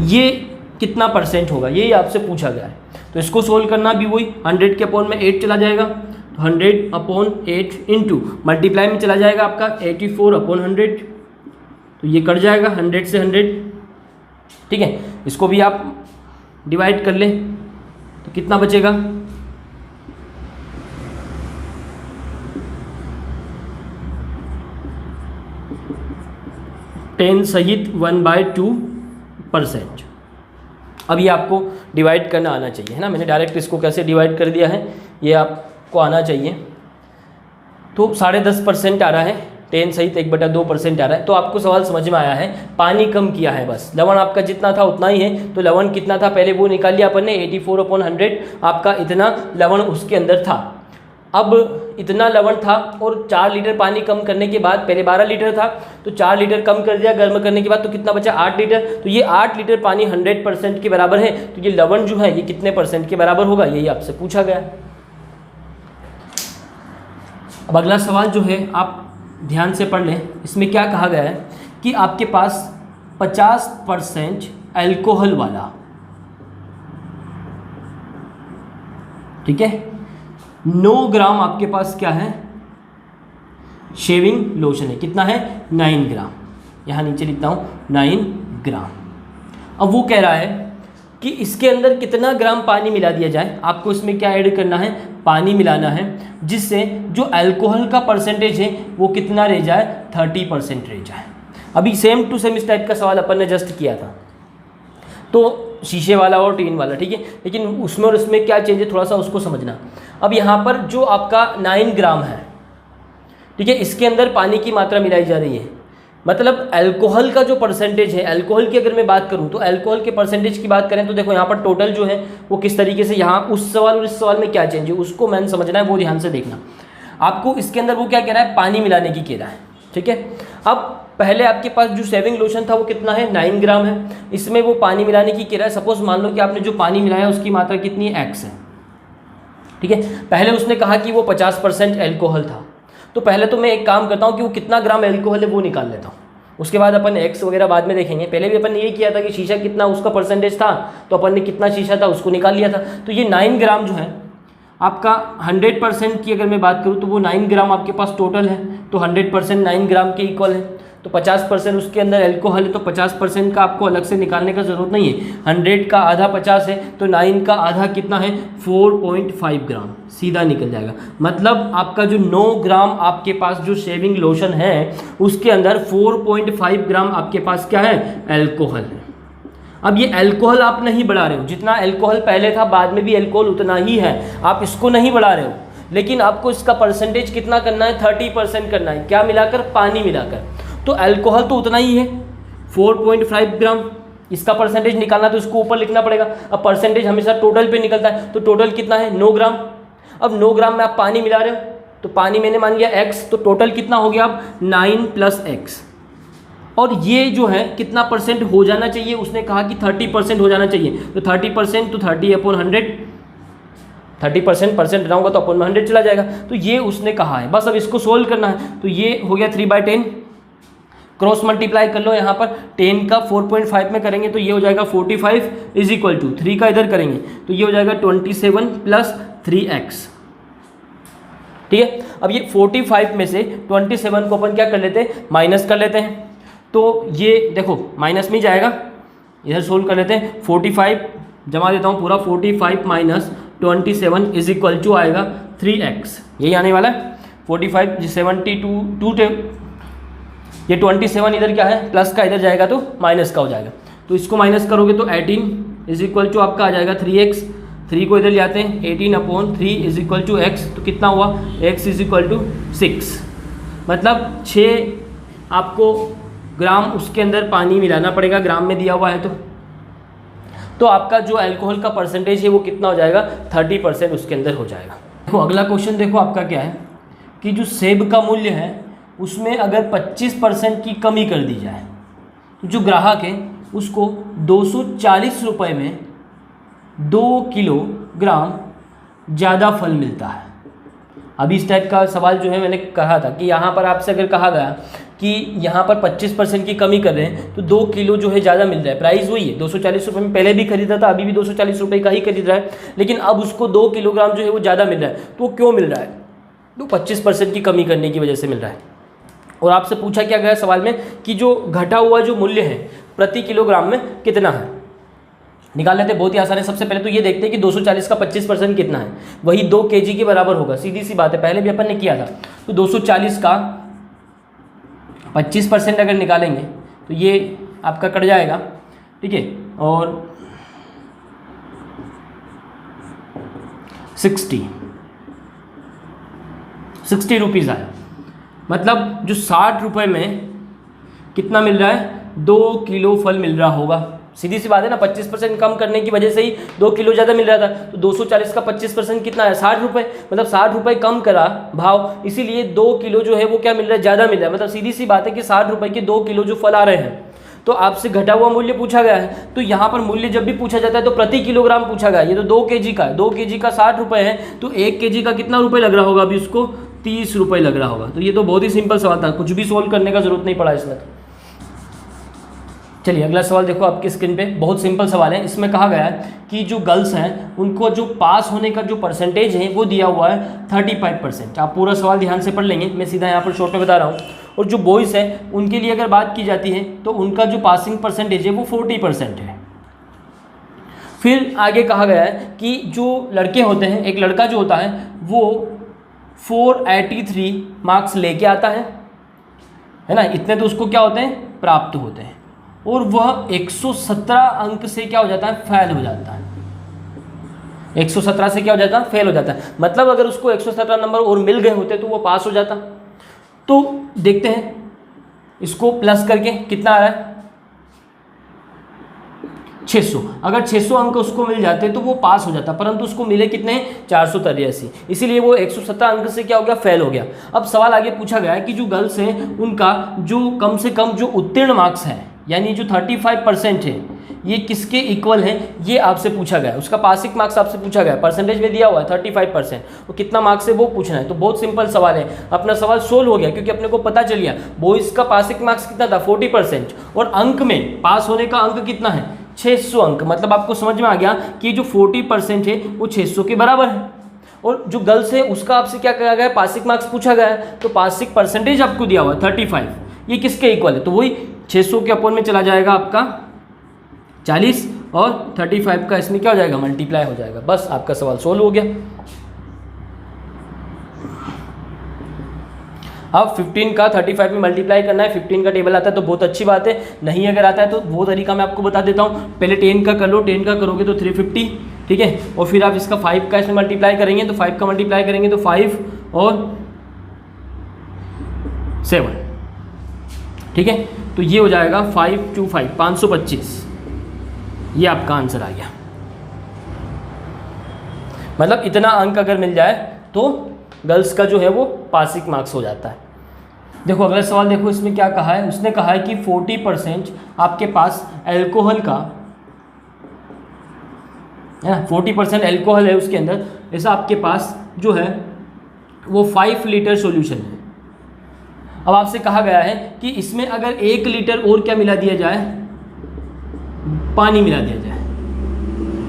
ये कितना परसेंट होगा, ये आपसे पूछा गया है। तो इसको सोल्व करना भी वही, 100 के अपॉन में 8 चला जाएगा, तो 100/8 इंटू मल्टीप्लाई में चला जाएगा आपका 84/100, तो ये कट जाएगा 100 से 100, ठीक है। इसको भी आप डिवाइड कर लें तो कितना बचेगा, 10 सहित 1/2%। अब ये आपको डिवाइड करना आना चाहिए, है ना। मैंने डायरेक्ट इसको कैसे डिवाइड कर दिया है ये आपको आना चाहिए। तो 10.5% आ रहा है, 10 सहित 1/2% आ रहा है। तो आपको सवाल समझ में आया है, पानी कम किया है बस। लवण आपका जितना था उतना ही है। तो लवण कितना था पहले वो निकाल लिया अपन ने, 84/100 आपका इतना लवण उसके अंदर था। अब इतना लवण था और 4 लीटर पानी कम करने के बाद, पहले 12 लीटर था तो 4 लीटर कम कर दिया गर्म करने के बाद, तो कितना बचा 8 लीटर। तो ये 8 लीटर पानी 100% के बराबर है, तो ये लवण जो है ये कितने % के बराबर होगा, यही आपसे पूछा गया। अब अगला सवाल जो है आप ध्यान से पढ़ लें, इसमें क्या कहा गया है कि आपके पास 50% अल्कोहल वाला, ठीक है, 9 ग्राम आपके पास क्या है, शेविंग लोशन है। कितना है, 9 ग्राम। यहाँ नीचे लिखता हूँ 9 ग्राम। अब वो कह रहा है कि इसके अंदर कितना ग्राम पानी मिला दिया जाए। आपको इसमें क्या ऐड करना है, पानी मिलाना है, जिससे जो अल्कोहल का परसेंटेज है वो कितना रह जाए, 30% रह जाए। अभी सेम टू सेम इस टाइप का सवाल अपन ने जस्ट किया था, तो शीशे वाला और टीन वाला, ठीक है, लेकिन उसमें और इसमें क्या चेंज है थोड़ा सा उसको समझना। अब यहाँ पर जो आपका 9 ग्राम है, ठीक है, इसके अंदर पानी की मात्रा मिलाई जा रही है, मतलब अल्कोहल का जो परसेंटेज है, अल्कोहल की अगर मैं बात करूँ तो अल्कोहल के परसेंटेज की बात करें तो देखो यहाँ पर टोटल जो है वो किस तरीके से, यहाँ उस सवाल और इस सवाल में क्या चेंज है उसको मैंने समझना है, वो ध्यान से देखना। आपको इसके अंदर वो क्या कह रहा है, पानी मिलाने की कह रहा है, ठीक है। अब पहले आपके पास जो शेविंग लोशन था वो कितना है, 9 ग्राम है, इसमें वो पानी मिलाने की कह रहा है। सपोज मान लो कि आपने जो पानी मिलाया उसकी मात्रा कितनी है, x है, ठीक है। पहले उसने कहा कि वो 50% अल्कोहल था, तो पहले तो मैं एक काम करता हूँ कि वो कितना ग्राम अल्कोहल है वो निकाल लेता हूँ, उसके बाद अपन x वगैरह बाद में देखेंगे। पहले भी अपन ने ये किया था कि शीशा कितना उसका परसेंटेज था, तो अपन ने कितना शीशा था उसको निकाल लिया था। तो ये 9 ग्राम जो है आपका 100% की अगर मैं बात करूँ तो वो 9 ग्राम आपके पास टोटल है, तो 100% 9 ग्राम के इक्वल है। तो 50% उसके अंदर अल्कोहल है, तो 50% का आपको अलग से निकालने का ज़रूरत नहीं है। 100 का आधा 50 है, तो 9 का आधा कितना है, 4.5 ग्राम, सीधा निकल जाएगा। मतलब आपका जो 9 ग्राम आपके पास जो शेविंग लोशन है उसके अंदर 4.5 ग्राम आपके पास क्या है, अल्कोहल है। अब ये अल्कोहल आप नहीं बढ़ा रहे हो, जितना अल्कोहल पहले था बाद में भी अल्कोहल उतना ही है, आप इसको नहीं बढ़ा रहे हो, लेकिन आपको इसका परसेंटेज कितना करना है, 30% करना है। क्या मिलाकर, पानी मिलाकर। तो अल्कोहल तो उतना ही है 4.5 ग्राम, इसका परसेंटेज निकालना तो इसको ऊपर लिखना पड़ेगा। अब परसेंटेज हमेशा टोटल पे निकलता है, तो टोटल कितना है, 9 ग्राम। अब 9 ग्राम में आप पानी मिला रहे हो, तो पानी मैंने मान लिया x, तो टोटल कितना हो गया अब 9 + x। और ये जो है कितना % हो जाना चाहिए, उसने कहा कि 30% हो जाना चाहिए। तो 30% तो 30/100, 30% रहूँगा तो अपन में 100 चला जाएगा। तो ये उसने कहा है, बस अब इसको सोल्व करना है। तो ये हो गया 3/10, क्रॉस मल्टीप्लाई कर लो। यहाँ पर 10 का 4.5 में करेंगे तो ये हो जाएगा 45 = 3 का इधर करेंगे तो ये हो जाएगा 27 + 3x, ठीक है। अब ये 45 में से 27 को अपन क्या कर लेते हैं, माइनस कर लेते हैं। तो ये देखो माइनस में जाएगा, इधर सोल्व कर लेते हैं। 45 जमा देता हूँ पूरा, 45 - 27 = आएगा 3x, यही आने वाला है। 45 72 ये 27 इधर क्या है, प्लस का इधर जाएगा तो माइनस का हो जाएगा। तो इसको माइनस करोगे तो 18 = आपका आ जाएगा 3x। 3 को इधर ले आते हैं, 18/3 = x। तो कितना हुआ, x = 6। मतलब 6 आपको ग्राम उसके अंदर पानी मिलाना पड़ेगा, ग्राम में दिया हुआ है। तो आपका जो अल्कोहल का परसेंटेज है वो कितना हो जाएगा, 30% उसके अंदर हो जाएगा। देखो अगला क्वेश्चन देखो आपका क्या है कि जो सेब का मूल्य है उसमें अगर 25% की कमी कर दी जाए तो जो ग्राहक है उसको 240 रुपये में 2 किलोग्राम ज़्यादा फल मिलता है। अभी इस टाइप का सवाल जो है मैंने कहा था कि यहाँ पर आपसे अगर कहा गया कि यहाँ पर 25% की कमी कर रहे हैं तो 2 किलो जो है ज़्यादा मिल रहा है। प्राइस वही है, 240 रुपये में पहले भी खरीदा था, अभी भी 240 रुपये का ही खरीद रहा है, लेकिन अब उसको 2 किलोग्राम जो है वो ज़्यादा मिल रहा है। तो क्यों मिल रहा है, तो 25% की कमी करने की वजह से मिल रहा है। और आपसे पूछा क्या गया सवाल में कि जो घटा हुआ जो मूल्य है प्रति किलोग्राम में कितना है, निकाल लेते। बहुत ही आसान है। सबसे पहले तो ये देखते हैं कि 240 का 25% कितना है, वही 2 kg के बराबर होगा। सीधी सी बात है, पहले भी अपन ने किया था। तो 240 का 25% अगर निकालेंगे तो ये आपका कट जाएगा, ठीक है, और 60 रुपीज़ आया। मतलब जो 60 रुपये में कितना मिल रहा है, 2 किलो फल मिल रहा होगा। सीधी सी बात है ना, 25% कम करने की वजह से ही 2 किलो ज़्यादा मिल रहा था। तो 240 का 25% कितना है, 60 रुपये, मतलब 60 रुपये कम करा भाव, इसीलिए 2 किलो जो है वो क्या मिल रहा है, ज़्यादा मिल रहा है। मतलब सीधी सी बात है कि 60 रुपये के 2 किलो जो फल आ रहे हैं, तो आपसे घटा हुआ मूल्य पूछा गया है। तो यहाँ पर मूल्य जब भी पूछा जाता है तो प्रति किलोग्राम पूछा गया है। ये तो 2 kg का है, 2 kg का 60 रुपये है, तो 1 kg का कितना रुपये लग रहा होगा अभी उसको, 30 रुपये लग रहा होगा। तो ये तो बहुत ही सिंपल सवाल था, कुछ भी सोल्व करने का जरूरत नहीं पड़ा इसमें। चलिए अगला सवाल देखो आपकी स्क्रीन पे, बहुत सिंपल सवाल है। इसमें कहा गया है कि जो गर्ल्स हैं उनको जो पास होने का जो परसेंटेज है वो दिया हुआ है 35%। आप पूरा सवाल ध्यान से पढ़ लेंगे, मैं सीधा यहाँ पर शॉर्ट में बता रहा हूँ। और जो बॉयज़ हैं उनके लिए अगर बात की जाती है तो उनका जो पासिंग परसेंटेज है वो 40% है। फिर आगे कहा गया है कि जो लड़के होते हैं, एक लड़का जो होता है वो 483 मार्क्स लेके आता है ना, इतने तो उसको क्या होते हैं, प्राप्त होते हैं, और वह 117 अंक से क्या हो जाता है, फेल हो जाता है। 117 से क्या हो जाता है, फेल हो जाता है। मतलब अगर उसको 117 नंबर और मिल गए होते तो वो पास हो जाता। तो देखते हैं इसको प्लस करके कितना आ रहा है, 600। अगर 600 अंक उसको मिल जाते तो वो पास हो जाता, परंतु उसको मिले कितने, 483, इसीलिए वो 117 अंक से क्या हो गया, फेल हो गया। अब सवाल आगे पूछा गया है कि जो गर्ल्स हैं उनका जो कम से कम जो उत्तीर्ण मार्क्स हैं, यानी जो 35% है, ये किसके इक्वल है, ये आपसे पूछा गया है। उसका पासिंग मार्क्स आपसे पूछा गया है, परसेंटेज में दिया हुआ है 35%, वो कितना मार्क्स है वो पूछना है। तो बहुत सिंपल सवाल है, अपना सवाल सोल्व हो गया, क्योंकि अपने को पता चल गया बॉयज़ का पासिंग मार्क्स कितना था, 40%, और अंक में पास होने का अंक कितना है, 600 अंक। मतलब आपको समझ में आ गया कि जो 40% है वो 600 के बराबर है। और जो गर्ल्स है उसका आपसे क्या कहा गया है, पासिंग मार्क्स पूछा गया है, तो पासिंग परसेंटेज आपको दिया हुआ है 35, ये किसके इक्वल है, तो वही 600 के अपॉन में चला जाएगा आपका 40, और 35 का इसमें क्या हो जाएगा, मल्टीप्लाई हो जाएगा। बस आपका सवाल सोल्व हो गया। अब 15 का 35 में मल्टीप्लाई करना है, 15 का टेबल आता है तो बहुत अच्छी बात है, नहीं अगर आता है तो वो तरीका मैं आपको बता देता हूँ। पहले 10 का कर लो, 10 का करोगे तो 350, ठीक है, और फिर आप इसका 5 का इसमें मल्टीप्लाई करेंगे तो 5 का मल्टीप्लाई करेंगे तो 5 और 7, ठीक है, तो ये हो जाएगा 525, 525, ये आपका आंसर आ गया। मतलब इतना अंक अगर मिल जाए तो गर्ल्स का जो है वो पासिंग मार्क्स हो जाता है। देखो अगला सवाल देखो, इसमें क्या कहा है, उसने कहा है कि 40% आपके पास एल्कोहल का है ना, 40% एल्कोहल है उसके अंदर, ऐसा आपके पास जो है वो 5 लीटर सॉल्यूशन है। अब आपसे कहा गया है कि इसमें अगर 1 लीटर और क्या मिला दिया जाए, पानी मिला दिया जाए,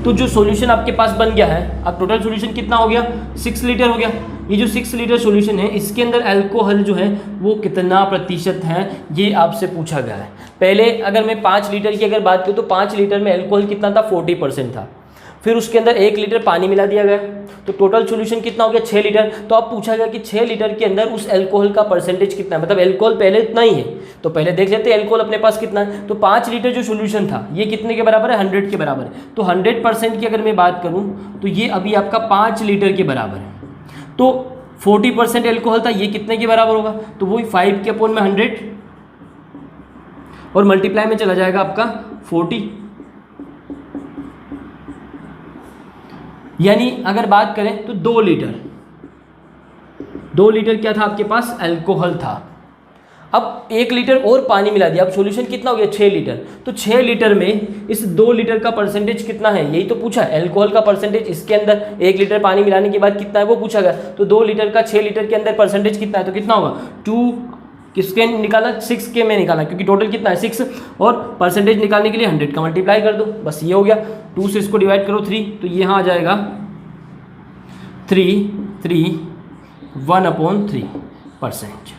तो जो सॉल्यूशन आपके पास बन गया है, अब टोटल सॉल्यूशन कितना हो गया, 6 लीटर हो गया। ये जो 6 लीटर सॉल्यूशन है इसके अंदर अल्कोहल जो है वो कितना प्रतिशत है, ये आपसे पूछा गया है। पहले अगर मैं 5 लीटर की अगर बात करूँ तो 5 लीटर में अल्कोहल कितना था, 40% था। फिर उसके अंदर 1 लीटर पानी मिला दिया गया, तो टोटल सॉल्यूशन कितना हो गया, 6 लीटर। तो अब पूछा गया कि 6 लीटर के अंदर उस अल्कोहल का परसेंटेज कितना है, मतलब अल्कोहल पहले इतना ही है, तो पहले देख लेते हैं अल्कोहल अपने पास कितना है। तो 5 लीटर जो सॉल्यूशन था ये कितने के बराबर है, 100 के बराबर है। तो 100% की अगर मैं बात करूँ तो ये अभी आपका 5 लीटर के बराबर है। तो 40% अल्कोहल था, ये कितने के बराबर होगा, तो वही 5 के अपॉन में 100 और मल्टीप्लाई में चला जाएगा आपका 40। यानी अगर बात करें तो 2 लीटर क्या था आपके पास, अल्कोहल था। अब 1 लीटर और पानी मिला दिया, अब सॉल्यूशन कितना हो गया, 6 लीटर। तो 6 लीटर में इस 2 लीटर का परसेंटेज कितना है, यही तो पूछा है, अल्कोहल का परसेंटेज इसके अंदर 1 लीटर पानी मिलाने के बाद कितना है वो पूछा गया। तो 2 लीटर का 6 लीटर के अंदर परसेंटेज कितना है, तो कितना होगा, 2 किसके निकाला, 6 के में निकाला, क्योंकि टोटल कितना है 6, और परसेंटेज निकालने के लिए 100 का मल्टीप्लाई कर दो, बस ये हो गया। 2 से इसको डिवाइड करो 3, तो ये यहाँ आ जाएगा 1/3%,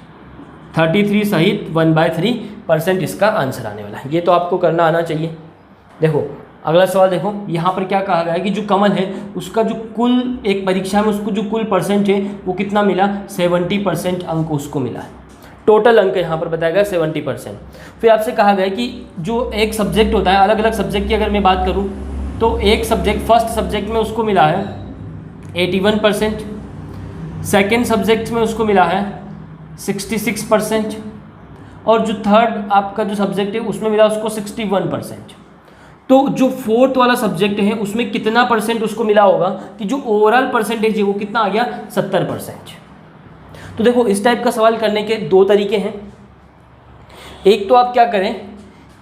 33 सहित 1/3% इसका आंसर आने वाला है। ये तो आपको करना आना चाहिए। देखो अगला सवाल देखो, यहाँ पर क्या कहा गया है कि जो कमल है उसका जो कुल एक परीक्षा में उसको जो कुल परसेंट है वो कितना मिला, 70% अंक उसको मिला है। टोटल अंक यहाँ पर बताया गया 70%। फिर आपसे कहा गया है कि जो एक सब्जेक्ट होता है, अलग अलग सब्जेक्ट की अगर मैं बात करूँ तो एक सब्जेक्ट फर्स्ट सब्जेक्ट में उसको मिला है 81%, सेकेंड सब्जेक्ट में उसको मिला है 66%, और जो थर्ड आपका जो सब्जेक्ट है उसमें मिला उसको 61%। तो जो फोर्थ वाला सब्जेक्ट है उसमें कितना परसेंट उसको मिला होगा कि जो ओवरऑल परसेंटेज है वो कितना आ गया 70%। तो देखो इस टाइप का सवाल करने के दो तरीके हैं। एक तो आप क्या करें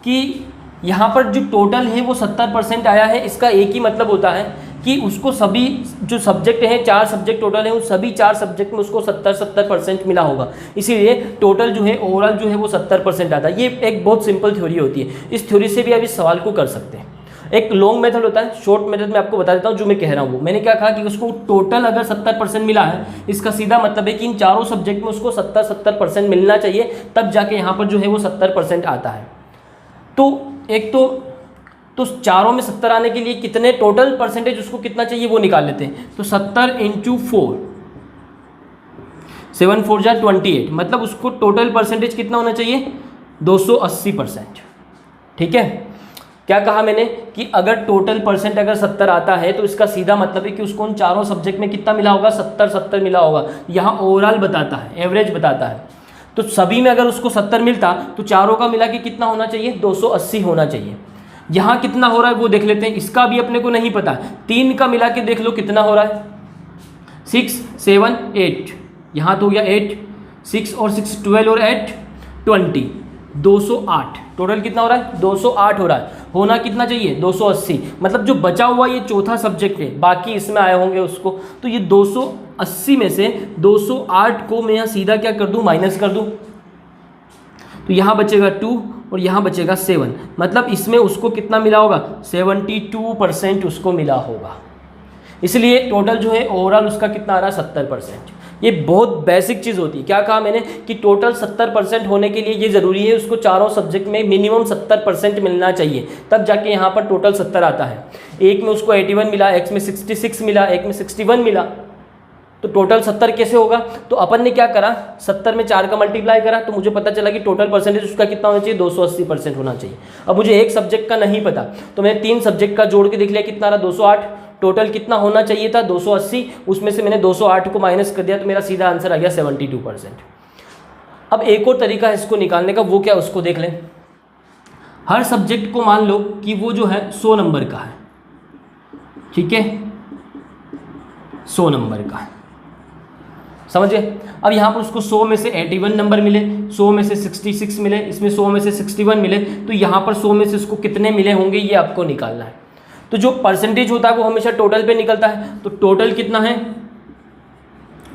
कि यहाँ पर जो टोटल है वो 70% आया है, इसका एक ही मतलब होता है कि उसको सभी जो सब्जेक्ट हैं, 4 सब्जेक्ट टोटल हैं, उन सभी 4 सब्जेक्ट में उसको 70% मिला होगा, इसीलिए टोटल जो है ओवरऑल जो है वो 70% आता है। ये एक बहुत सिंपल थ्योरी होती है, इस थ्योरी से भी आप इस सवाल को कर सकते हैं। एक लॉन्ग मेथड होता है, शॉर्ट मेथड में आपको बता देता हूँ जो मैं कह रहा हूँ। मैंने क्या कहा कि उसको टोटल अगर 70% मिला है, इसका सीधा मतलब है कि इन चारों सब्जेक्ट में उसको 70% मिलना चाहिए, तब जाके यहाँ पर जो है वो 70% आता है। तो एक तो चारों में 70 आने के लिए कितने टोटल परसेंटेज उसको कितना चाहिए वो निकाल लेते हैं। तो 70 × 4, 7 4 जा 28, मतलब उसको टोटल परसेंटेज कितना होना चाहिए 280%। ठीक है, क्या कहा मैंने कि अगर टोटल परसेंट अगर 70 आता है तो इसका सीधा मतलब है कि उसको उन चारों सब्जेक्ट में कितना मिला होगा 70 मिला होगा। यहाँ ओवरऑल बताता है, एवरेज बताता है। तो सभी में अगर उसको 70 मिलता तो चारों का मिला के कितना होना चाहिए 280 होना चाहिए। यहाँ कितना हो रहा है वो देख लेते हैं, इसका भी अपने को नहीं पता। 3 का मिला के देख लो कितना हो रहा है 6 7 8, यहाँ तो हो गया 8, 6 और 6 12 और 8 20, 208। टोटल कितना हो रहा है 208 हो रहा है। होना कितना चाहिए 280, मतलब जो बचा हुआ ये चौथा सब्जेक्ट है, बाकी इसमें आए होंगे उसको, तो ये 280 में से 208 को मैं यहाँ सीधा क्या कर दूँ माइनस कर दूँ, तो यहाँ बचेगा 2 और यहाँ बचेगा 7, मतलब इसमें उसको कितना मिला होगा 72% उसको मिला होगा। इसलिए टोटल जो है ओवरऑल उसका कितना आ रहा है 70%। ये बहुत बेसिक चीज़ होती है। क्या कहा मैंने कि टोटल 70% होने के लिए ये ज़रूरी है उसको चारों सब्जेक्ट में मिनिमम 70% मिलना चाहिए, तब जाके यहाँ पर टोटल 70 आता है। एक में उसको 81 मिला, एक में 66 मिला, एक में 61 मिला, तो टोटल 70 कैसे होगा। तो अपन ने क्या करा 70 में 4 का मल्टीप्लाई करा, तो मुझे पता चला कि टोटल परसेंटेज उसका कितना होना चाहिए 280% होना चाहिए। अब मुझे एक सब्जेक्ट का नहीं पता, तो मैंने 3 सब्जेक्ट का जोड़ के देख लिया कितना रहा 208। टोटल कितना होना चाहिए था 280, उसमें से मैंने 208 को माइनस कर दिया, तो मेरा सीधा आंसर आ गया 72%। अब एक और तरीका है इसको निकालने का, वो क्या उसको देख लें। हर सब्जेक्ट को मान लो कि वो जो है 100 नंबर का है, ठीक है 100 नंबर का है, समझे। अब यहाँ पर उसको 100 में से 81 नंबर मिले, 100 में से 66 मिले, इसमें 100 में से 61 मिले, तो यहाँ पर 100 में से उसको कितने मिले होंगे ये आपको निकालना है। तो जो परसेंटेज होता है वो हमेशा टोटल पे निकलता है, तो टोटल कितना है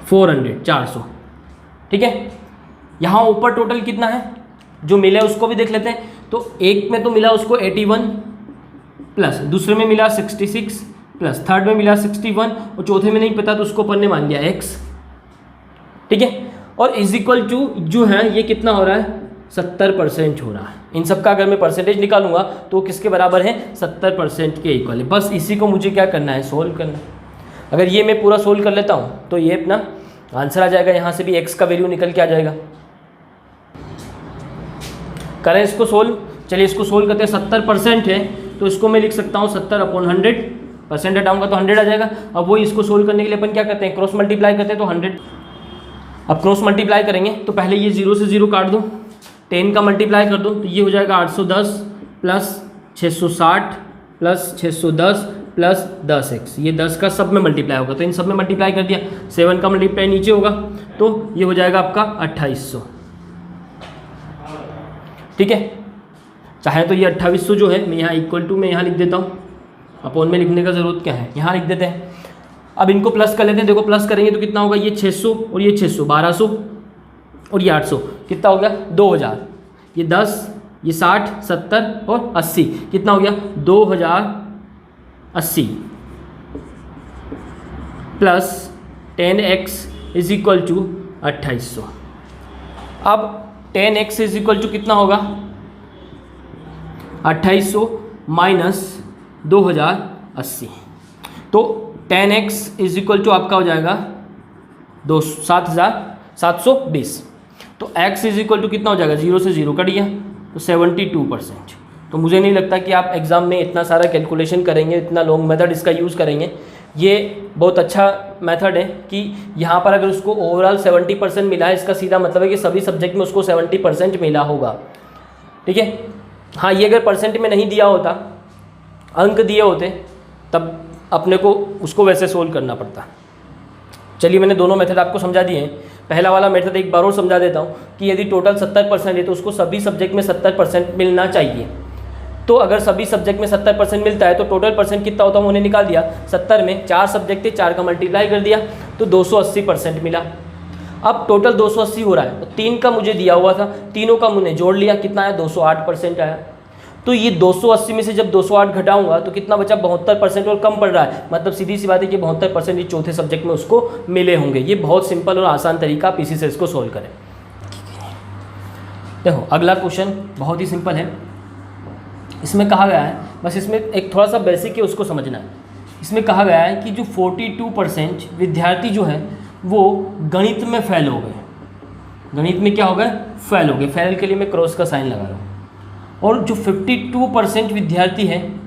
400, ठीक है। यहाँ ऊपर टोटल कितना है जो मिले उसको भी देख लेते हैं। तो एक में तो मिला उसको 81 प्लस, दूसरे में मिला 66 प्लस, थर्ड में मिला 61 और चौथे में नहीं पता तो उसको अपन ने मान लिया x, ठीक है। और इज इक्वल टू जो है ये कितना हो रहा है 70% हो रहा है। इन सब का अगर मैं परसेंटेज निकालूंगा तो किसके बराबर है 70% के इक्वल है। बस इसी को मुझे क्या करना है सोल्व करना है। अगर ये मैं पूरा सोल्व कर लेता हूँ तो ये अपना आंसर आ जाएगा, यहाँ से भी x का वैल्यू निकल के आ जाएगा। करें इसको सोल्व, चलिए इसको सोल्व करते हैं। 70% है तो इसको मैं लिख सकता हूँ 70/100, परसेंट हटाऊंगा तो 100 आ जाएगा। अब वही इसको सोल्व करने के लिए अपन क्या करते हैं क्रॉस मल्टीप्लाई करते हैं, तो 100। अब क्रॉस मल्टीप्लाई करेंगे तो पहले ये 0 से 0 काट दूँ, 10 का मल्टीप्लाई कर दूँ तो ये हो जाएगा 810 प्लस 660 प्लस 610 प्लस 10x, ये 10 का सब में मल्टीप्लाई होगा तो इन सब में मल्टीप्लाई कर दिया। 7 का मल्टीप्लाई नीचे होगा तो ये हो जाएगा आपका 2800, ठीक है। चाहे तो ये 2800 जो है मैं यहाँ इक्वल टू में यहाँ लिख देता हूँ, अपॉन में लिखने का ज़रूरत क्या है, यहाँ लिख देते हैं। अब इनको प्लस कर लेते हैं, देखो प्लस करेंगे तो कितना होगा ये 600 और ये 600 1200 और ये 800, कितना हो गया 2000, ये 10 ये 60 70 और 80, कितना हो गया 2080 plus 10x is equal to 2800। अब 10x इज इक्वल टू कितना होगा 2800 माइनस 2080, तो 10x इज इक्वल टू आपका हो जाएगा 7720। तो x इज इक्वल टू कितना हो जाएगा 0 से 0 कट गया तो 72%। तो मुझे नहीं लगता कि आप एग्ज़ाम में इतना सारा कैलकुलेशन करेंगे, इतना लॉन्ग मेथड इसका यूज़ करेंगे। ये बहुत अच्छा मेथड है कि यहाँ पर अगर उसको ओवरऑल 70% मिला है, इसका सीधा मतलब है कि सभी सब्जेक्ट में उसको 70% मिला होगा, ठीक है। हाँ, ये अगर परसेंट में नहीं दिया होता अंक दिए होते तब अपने को उसको वैसे सोल्व करना पड़ता। चलिए मैंने दोनों मेथड आपको समझा दिए हैं। पहला वाला मेथड एक बार और समझा देता हूँ कि यदि टोटल 70% है तो उसको सभी सब्जेक्ट में 70% मिलना चाहिए। तो अगर सभी सब्जेक्ट में 70% मिलता है तो टोटल परसेंट कितना होता है उन्हें निकाल दिया। 70 में 4 सब्जेक्ट थे, 4 का मल्टीप्लाई कर दिया तो 280% मिला। अब टोटल 280 हो रहा है तो 3 का मुझे दिया हुआ था, तीनों का मैंने जोड़ लिया, कितना आया 208% आया। तो ये 280 में से जब 208 घटाऊंगा तो कितना बचा 72% और कम पड़ रहा है, मतलब सीधी सी बात है कि 72% ये चौथे सब्जेक्ट में उसको मिले होंगे। ये बहुत सिंपल और आसान तरीका आप इसी से इसको सोल्व करें। देखो अगला क्वेश्चन बहुत ही सिंपल है। इसमें कहा गया है, बस इसमें एक थोड़ा सा बेसिक है उसको समझना है। इसमें कहा गया है कि जो 42% विद्यार्थी जो है वो गणित में फेल हो गए। गणित में क्या हो गए? फेल हो गए। फेल के लिए मैं क्रॉस का साइन लगा रहा हूँ। और जो 52% विद्यार्थी हैं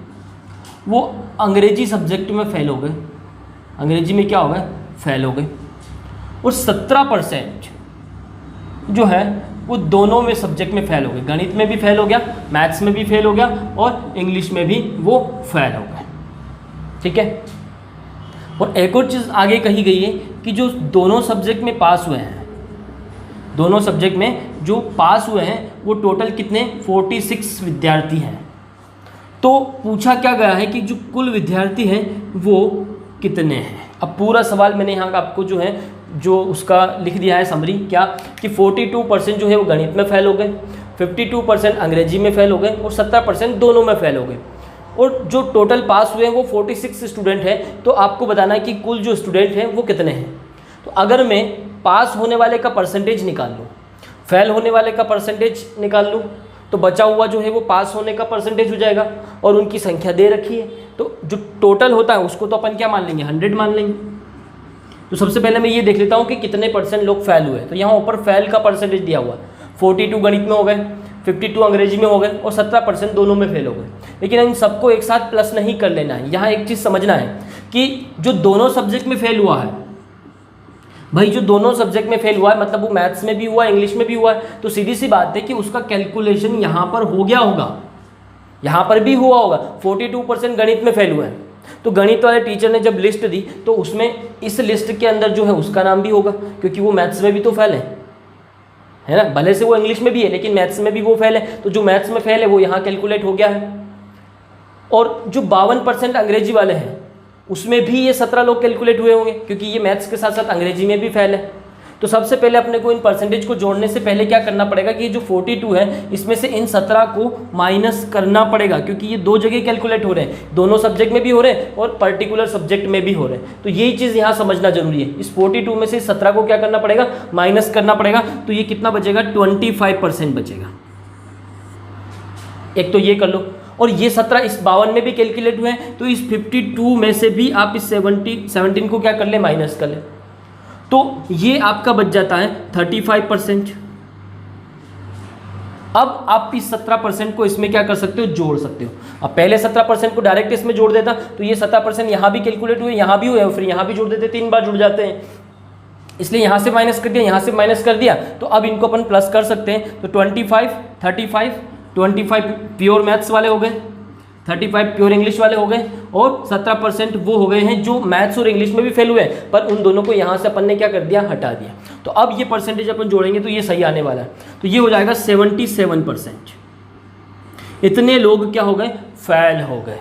वो अंग्रेजी सब्जेक्ट में फेल हो गए। अंग्रेजी में क्या हो गए? फेल हो गए। और 17% जो है वो दोनों में सब्जेक्ट में फेल हो गए। गणित में भी फेल हो गया, मैथ्स में भी फेल हो गया और इंग्लिश में भी वो फेल हो गए। ठीक है। और एक और चीज़ आगे कही गई है कि जो दोनों सब्जेक्ट में पास हुए हैं, दोनों सब्जेक्ट में जो पास हुए हैं वो टोटल कितने 46 विद्यार्थी हैं। तो पूछा क्या गया है कि जो कुल विद्यार्थी हैं वो कितने हैं। अब पूरा सवाल मैंने यहाँ आपको जो है जो उसका लिख दिया है समरी, क्या कि 42% जो है वो गणित में फेल हो गए, 52% अंग्रेजी में फेल हो गए और 17% दोनों में फेल हो गए। और जो टोटल पास हुए हैं वो 46 स्टूडेंट हैं। तो आपको बताना है कि कुल जो स्टूडेंट हैं वो कितने हैं। तो अगर मैं पास होने वाले का परसेंटेज निकाल लूँ, फेल होने वाले का परसेंटेज निकाल लूँ, तो बचा हुआ जो है वो पास होने का परसेंटेज हो जाएगा। और उनकी संख्या दे रखी है तो जो टोटल होता है उसको तो अपन क्या मान लेंगे? 100 मान लेंगे। तो सबसे पहले मैं ये देख लेता हूँ कि कितने परसेंट लोग फेल हुए। तो यहाँ ऊपर फेल का परसेंटेज दिया हुआ, 42 गणित में हो गए, 52 अंग्रेजी में हो गए और 17% दोनों में फेल हो गए। लेकिन इन सबको एक साथ प्लस नहीं कर लेना है। यहाँ एक चीज़ समझना है कि जो दोनों सब्जेक्ट में फेल हुआ है, भाई जो दोनों सब्जेक्ट में फेल हुआ है मतलब वो मैथ्स में भी हुआ है, इंग्लिश में भी हुआ है, तो सीधी सी बात है कि उसका कैलकुलेशन यहाँ पर हो गया होगा, यहाँ पर भी हुआ होगा। 42% गणित में फेल हुआ है तो गणित वाले टीचर ने जब लिस्ट दी तो उसमें इस लिस्ट के अंदर जो है उसका नाम भी होगा, क्योंकि वो मैथ्स में भी तो फेल है ना। भले से वो इंग्लिश में भी है लेकिन मैथ्स में भी वो फेल है, तो जो मैथ्स में फेल है वो यहाँ कैलकुलेट हो गया है। और जो 52% अंग्रेजी वाले हैं उसमें भी ये 17 लोग कैलकुलेट हुए होंगे, क्योंकि ये मैथ्स के साथ साथ अंग्रेजी में भी फेल है। तो सबसे पहले अपने को इन परसेंटेज को जोड़ने से पहले क्या करना पड़ेगा कि जो 42 है इसमें से इन 17 को माइनस करना पड़ेगा, क्योंकि ये दो जगह कैलकुलेट हो रहे हैं, दोनों सब्जेक्ट में भी हो रहे हैं और पर्टिकुलर सब्जेक्ट में भी हो रहे हैं। तो यही चीज़ यहाँ समझना जरूरी है। इस 42 में से 17 को क्या करना पड़ेगा? माइनस करना पड़ेगा। तो ये कितना बचेगा? 25% बचेगा। एक तो ये कर लो। और ये 17 इस 52 में भी कैलकुलेट हुए हैं, तो इस 52 में से भी आप इस 17 को क्या कर ले? माइनस कर ले। तो ये आपका बच जाता है 35%। अब आप इस 17% को इसमें क्या कर सकते हो? जोड़ सकते हो। अब पहले 17% को डायरेक्ट इसमें जोड़ देता तो ये 17% यहाँ भी कैलकुलेट हुए, यहाँ भी हुए और फिर यहाँ भी जोड़ देते, 3 बार जुड़ जाते हैं। इसलिए यहाँ से माइनस कर दिया, यहाँ से माइनस कर दिया, तो अब इनको अपन प्लस कर सकते हैं। तो 25, 35, 25 प्योर मैथ्स वाले हो गए, 35 प्योर इंग्लिश वाले हो गए और 17% वो हो गए हैं जो मैथ्स और इंग्लिश में भी फेल हुए हैं, पर उन दोनों को यहाँ से अपन ने क्या कर दिया? हटा दिया। तो अब ये परसेंटेज अपन जोड़ेंगे तो ये सही आने वाला है। तो ये हो जाएगा 77%। इतने लोग क्या हो गए? फेल हो गए।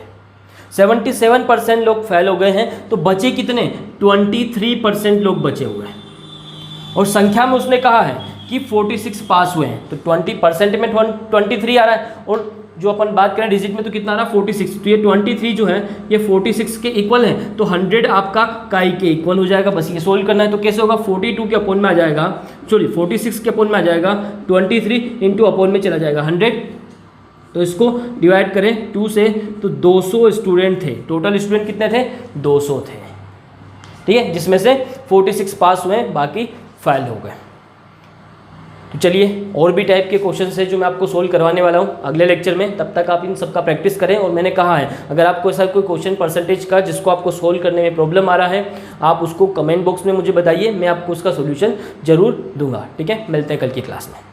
77% लोग फेल हो गए हैं। तो बचे कितने? 23% लोग बचे हुए हैं। और संख्या में उसने कहा है कि 46 पास हुए हैं, तो 20% में 23 आ रहा है और जो अपन बात करें डिजिट में तो कितना आ रहा है? 46। तो ये 23 जो है ये 46 के इक्वल है, तो 100 आपका काई के इक्वल हो जाएगा। बस ये सोल्व करना है। तो कैसे होगा? 42 के अपोन में आ जाएगा, सॉरी 46 के अपोन में आ जाएगा, 23 इंटू अपोन में चला जाएगा 100। तो इसको डिवाइड करें 2 से, तो 200 स्टूडेंट थे। टोटल स्टूडेंट कितने थे? 200 थे। ठीक है, जिसमें से 46 पास हुए, बाकी फेल हो गए। तो चलिए और भी टाइप के क्वेश्चन है जो मैं आपको सोल्व करवाने वाला हूँ अगले लेक्चर में। तब तक आप इन सब का प्रैक्टिस करें। और मैंने कहा है अगर आपको ऐसा कोई क्वेश्चन परसेंटेज का जिसको आपको सोल्व करने में प्रॉब्लम आ रहा है, आप उसको कमेंट बॉक्स में मुझे बताइए, मैं आपको उसका सोल्यूशन जरूर दूंगा। ठीक है, मिलते हैं कल की क्लास में।